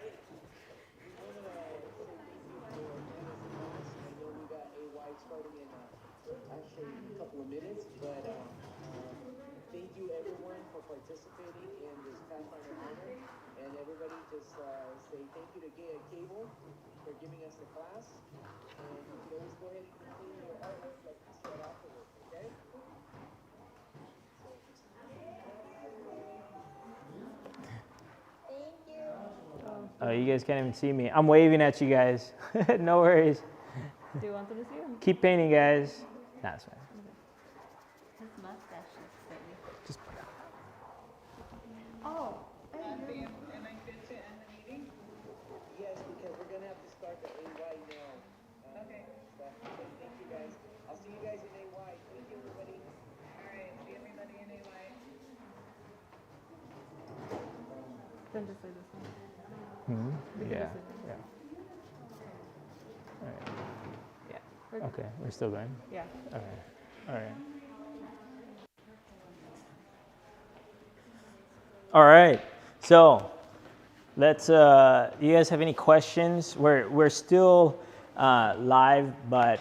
Thank you everyone for participating in this Pathfinder honor, and everybody just say thank you to Cable for giving us the class, and you can always go ahead and continue your artwork like we said afterwards, okay? Oh, you guys can't even see me. I'm waving at you guys. No worries. Do you want them to see him? Keep painting, guys. Nah, it's fine. His mustache is silly. Just put it out. Oh. Yes, because we're gonna have to start the AY now. Okay. Thank you guys. I'll see you guys in AY. Thank you everybody. Alright, see everybody in AY. Then just like this one. Yeah. Yeah. All right. Yeah. Okay, we're still going. Yeah. Okay. All right. All right. So let's. You guys have any questions? We're still live, but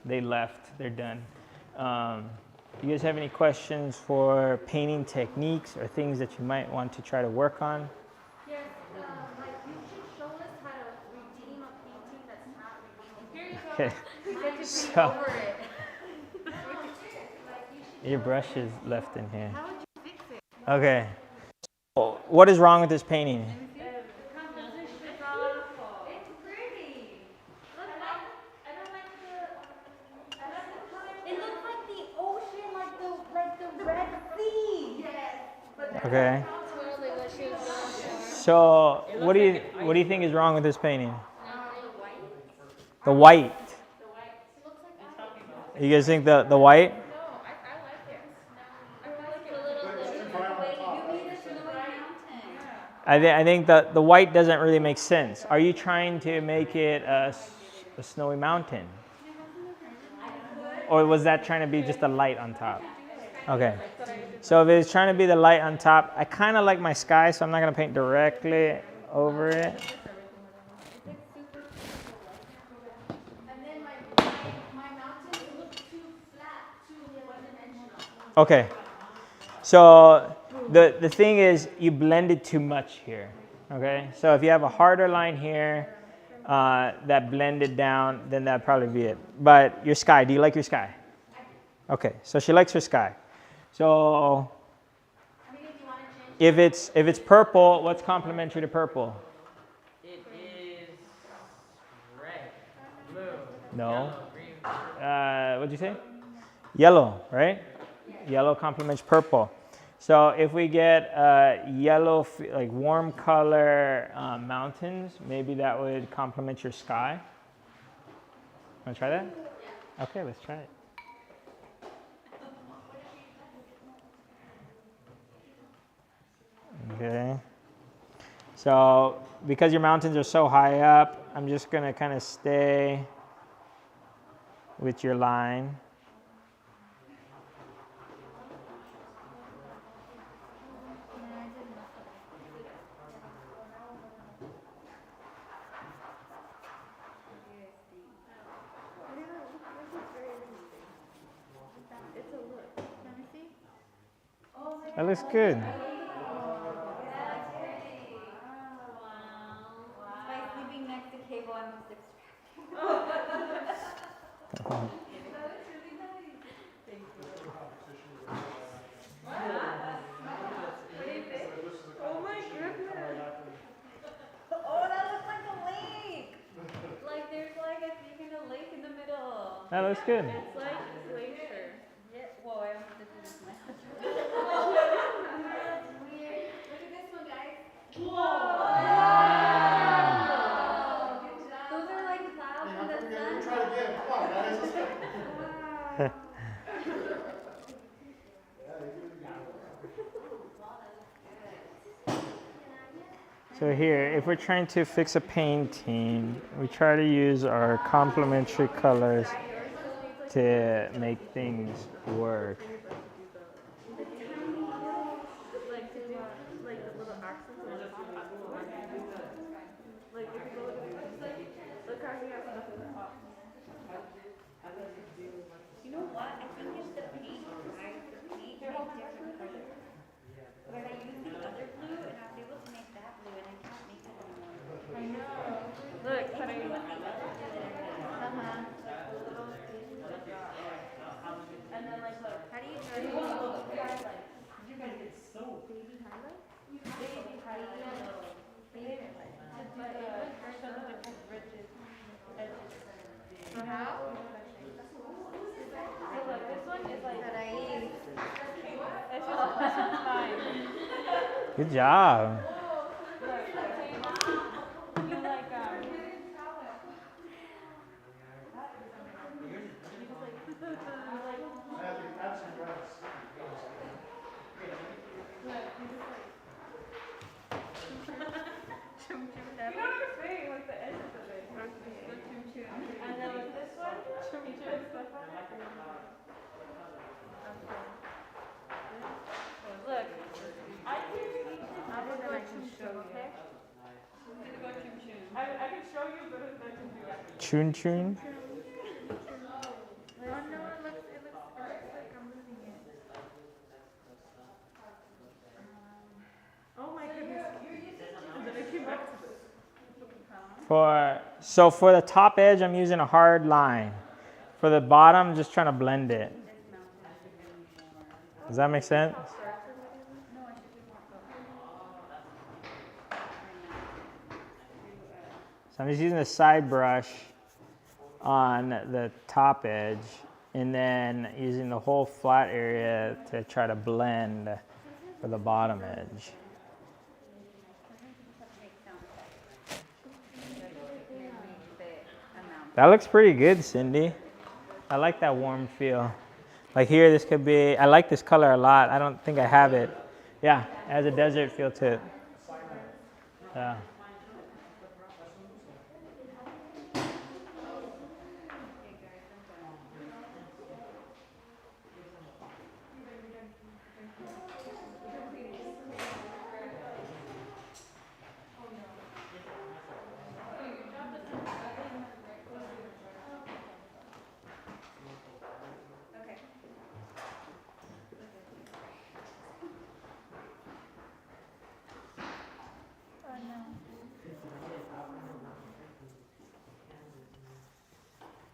they left. They're done. You guys have any questions for painting techniques or things that you might want to try to work on? Yes, like you should show us how to Okay. So your brush is left in here. How would you fix it? Okay. So, what is wrong with this painting? Composition's awful. It's pretty. Look, I don't like the. I like the color. It looks like the ocean, like the Red Sea. Yes. But that's Okay. totally what she was going for. So, what do you think is wrong with this painting? The white. You guys think the white? I think the white doesn't really make sense. Are you trying to make it a snowy mountain? Or was that trying to be just a light on top? Okay. So if it's trying to be the light on top, I kind of like my sky, so I'm not going to paint directly over it. And then my mountains look too flat, too one-dimensional. Okay. So the thing is, you blended too much here. Okay. So if you have a harder line here that blended down, then that'd probably be it. But your sky, do you like your sky? Okay. So she likes her sky. So if it's purple, what's complementary to purple? It is red, blue, No. yellow, green. What'd you say? Yellow, right? Yellow complements purple. So if we get yellow, like warm color mountains, maybe that would complement your sky. Want to try that? Okay, let's try it. Okay. So because your mountains are so high up, I'm just going to kind of stay with your line. That looks good. By sleeping next to cable, I'm just extracting. Oh, that looks like a lake. Like there's like a thing in a lake in the middle. That looks good. It's like glacier. Yeah. Whoa, I don't think this is my Weird. Look at this one, guys. Whoa. Those are like clouds in the sun. Try it again. Come on, guys. Let's go. Wow. So here, if we're trying to fix a painting, we try to use our complementary colors to make things work. Like to do like the little accents on the top. Like if you go look at this, look how he has stuff in the top. You know what? I think it's the paint. Guys, the paint makes different colors. But I used the other blue and I was able to make that blue and I can't make it anymore. I know. Look, but I and then like look, How do you do turn you it? want a little highlight? You guys get so. Baby highlight? Baby highlight. Baby highlight. But it would show the different ridges, edges. How? So look, this one is like, That I use. this one's fine. Good job. Look, you like That's your dress. you know what I'm saying, like the edges of it. And then with this one, you put stuff on it. Look, I would go chum chum, okay? I can show you, but it's not chum chum. Chun chun. Oh no, it looks like I'm losing it. Oh my goodness. And then I came back to this. For So for the top edge, I'm using a hard line. For the bottom, I'm just trying to blend it. Does that make sense? So I'm just using a side brush on the top edge and then using the whole flat area to try to blend for the bottom edge. That looks pretty good, Cindy. I like that warm feel. Like here, this could be, I like this color a lot. I don't think I have it. Yeah, it has a desert feel to it. Yeah.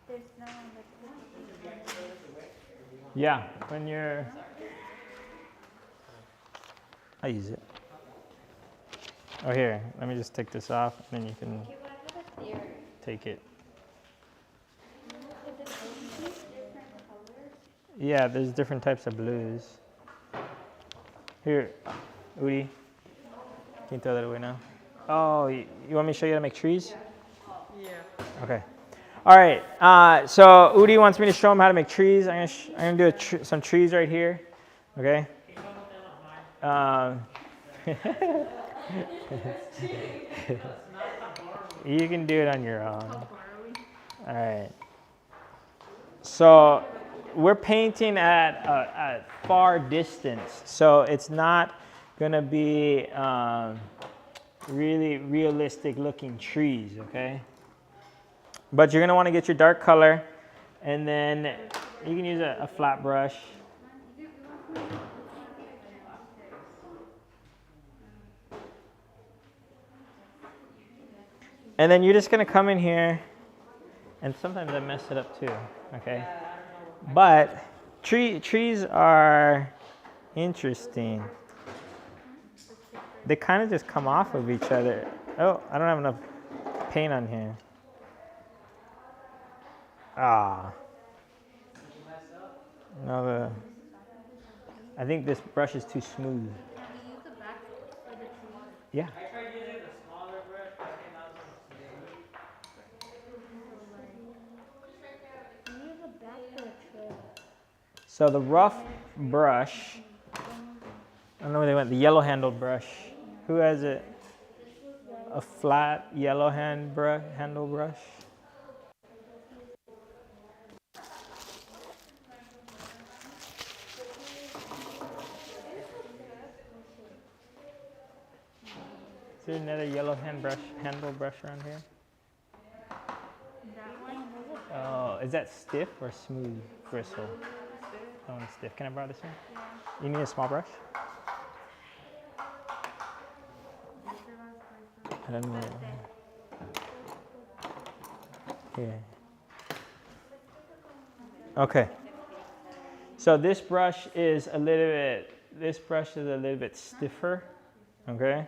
There's no one Yeah, when you're, I use it. Oh, here, let me just take this off, and then you can take it. Yeah, there's different types of blues. Here, Udi, can you throw that away now? Oh, you want me to show you how to make trees? Yeah. Okay. All right, so Udi wants me to show him how to make trees. I'm gonna do some trees right here, okay? You can do it on your own. All right. So we're painting at a far distance, so it's not gonna be really realistic looking trees, okay? But you're gonna wanna get your dark color, and then you can use a flat brush. And then you're just gonna come in here, and sometimes I mess it up too, okay? But trees are interesting. They kind of just come off of each other. Oh, I don't have enough paint on here. Ah. No, I think this brush is too smooth. Yeah. I tried using the smaller brush, but it came out So the rough brush, I don't know where they went, the yellow handled brush. Who has it? A flat yellow handle brush? Is there another yellow handle brush around here? Oh, is that stiff or smooth bristle? That one's stiff. Can I borrow this one? You need a small brush? I don't know. Here. Okay. So this brush is a little bit stiffer. Okay.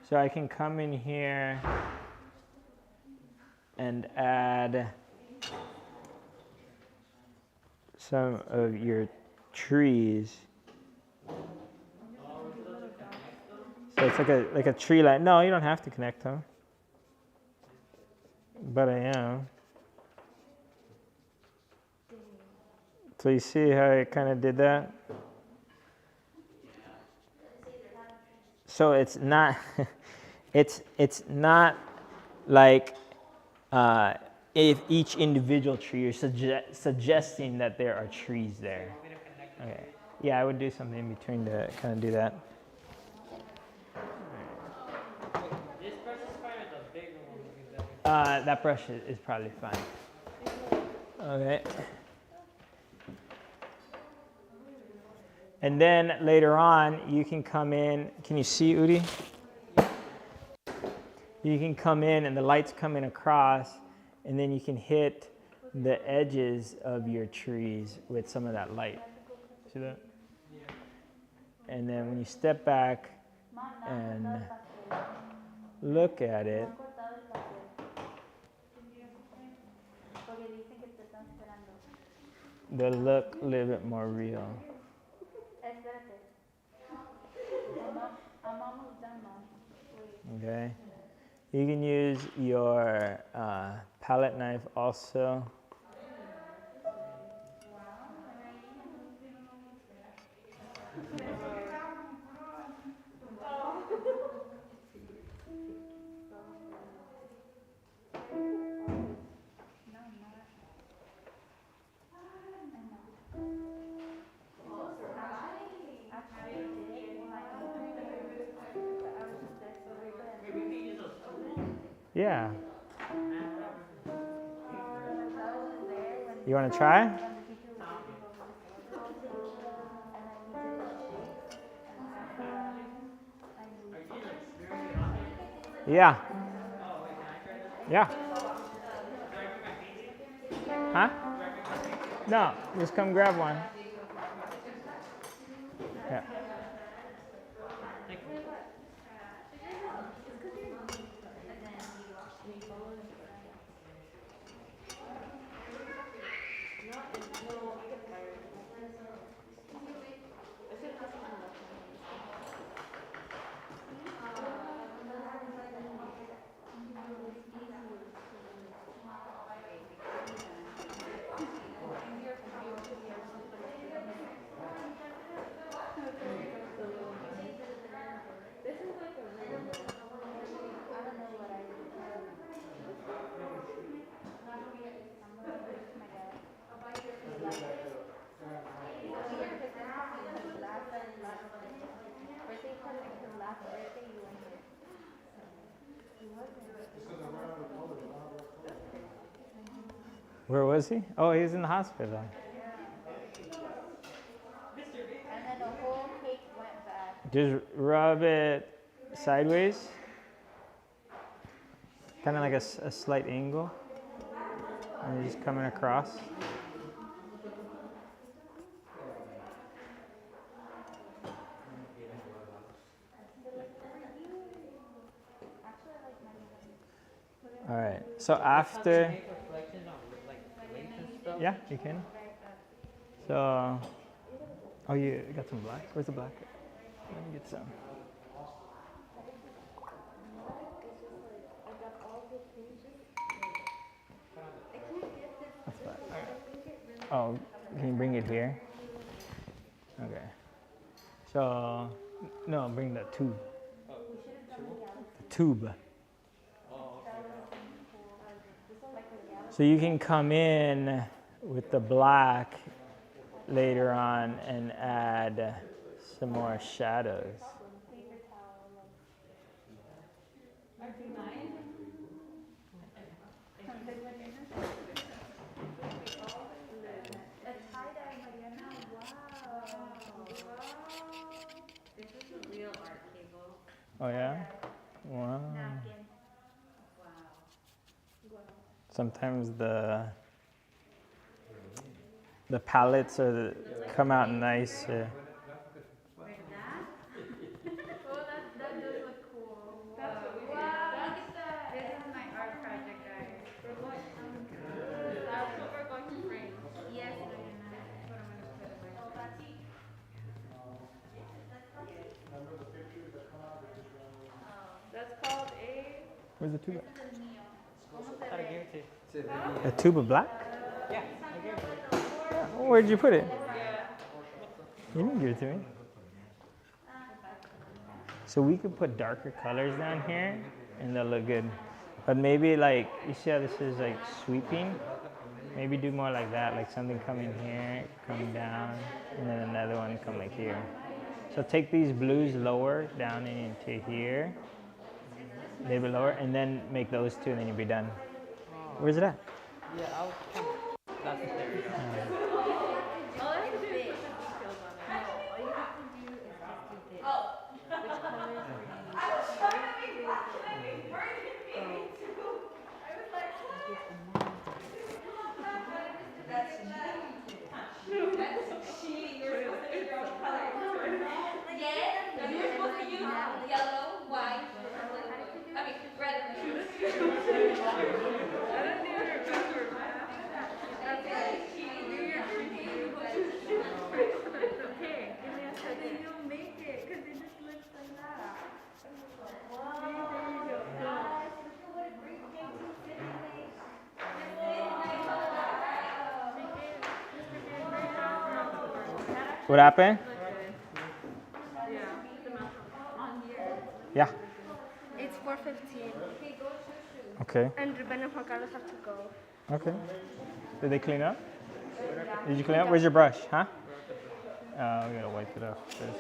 So I can come in here and add some of your trees. So it's like a tree line. No, you don't have to connect them. But I am. So you see how I kind of did that? So it's not, it's not like if each individual tree, you're suggesting that there are trees there. Okay. Yeah, I would do something in between to kind of do that. this brush is fine, or the bigger one would be better? That brush is probably fine. Okay. And then later on, you can come in. Can you see, Udi? you can come in and the light's coming across, and then you can hit the edges of your trees with some of that light. See that? And then when you step back and look at it, they'll look a little bit more real. Espérate. I'm almost done, Mom. Okay. You can use your palette knife also. Yeah. You want to try? Yeah. Yeah. Huh? No, just come grab one. Yeah. Where was he? Oh, he was in the hospital. And then the whole cake went bad. Just rub it sideways, kind of like a slight angle, and you're just coming across. All right, so after, Make reflections on like lakes and stuff. yeah, you can. So, oh, you got some black? Where's the black? Let me get some. That's black. Okay. Oh, can you bring it here? Okay. So, no, bring the tube. The tube. So you can come in with the black later on and add some more shadows. This is a real art cable. Oh yeah? Wow. Sometimes the palettes come out nicer. Like that? Oh, that does look cool. That's what we did. Wow, look at that. This is my art project, guys. That's what we're going to bring. Yes, Diana. That's what I'm gonna put in my project. That's called a. Where's the tube? I thought I gave it to you. A tube of black? Yeah, I gave it to you. Where'd you put it? You didn't give it to me. So we could put darker colors down here and they'll look good. But maybe like, you see how this is like sweeping? Maybe do more like that, like something coming here, come down, and then another one come like here. So take these blues lower down into here, a little bit lower, and then make those two and then you'll be done. Where's it at? Yeah, I'll come. That's there we go. All I have to do is put some details on it. No, all you have to do is just do this. Which colors are you using? What happened? Yeah. It's 4:15, Okay. and Ruben and Juan Carlos have to go. Okay. Did they clean up? Did you clean up? Where's your brush? Huh? We gotta wipe it off first.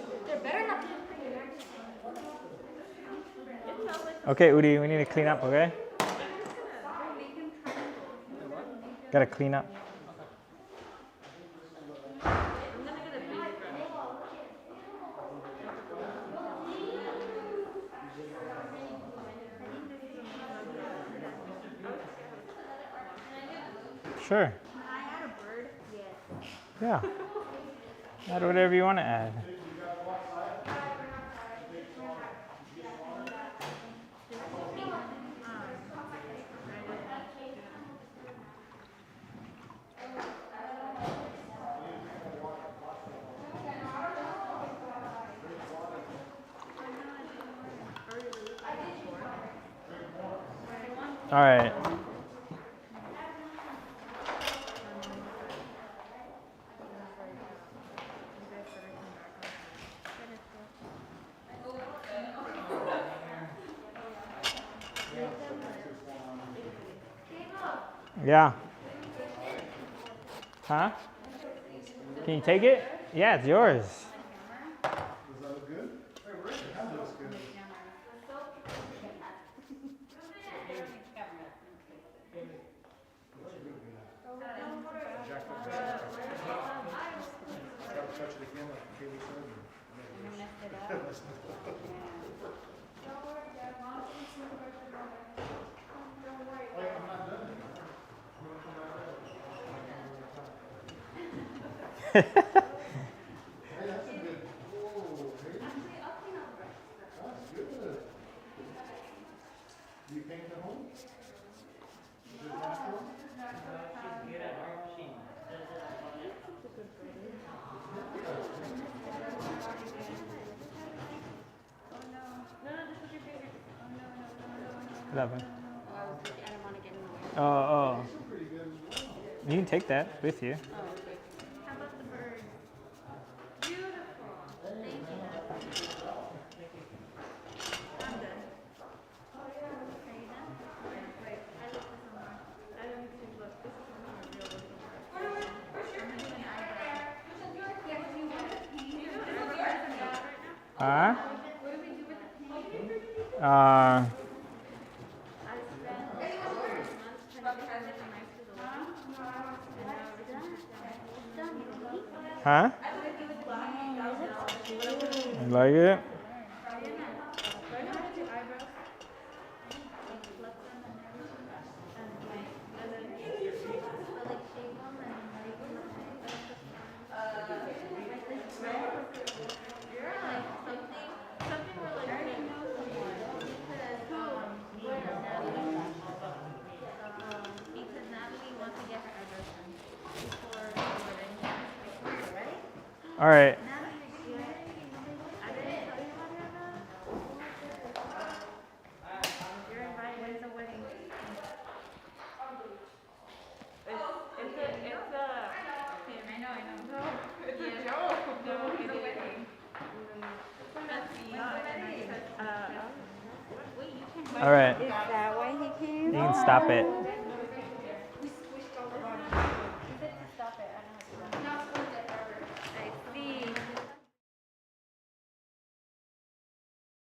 Okay, Udi, we need to clean up, okay? Gotta clean up. Sure. Yeah. Add whatever you want to add. All right. Yeah. Huh? Can you take it? Yeah, it's yours. Does that look good? Hey, Rick, that looks good. Gotta touch it again like Kaylee said. Hey, that's a good. Whoa, hey. That's good. Do you paint at home? Is it natural? She's good at art. She does it on it. What happened? Oh. You can take that with you. How about the bird? Beautiful. Thank you. I'm done. Are you done? Wait, I looked for some more. I don't need to look. This is some more real Huh? What do we do with the paint? Uh, I spent 6 months trying to get everything nice to the wall. And now it's done. huh? You like it? Because Natalie wants to get her eyebrows done before the wedding. Ready? All right. You're invited. When's the wedding? It's a joke. No, it's a wedding. All right. Is that why he came? You can stop it.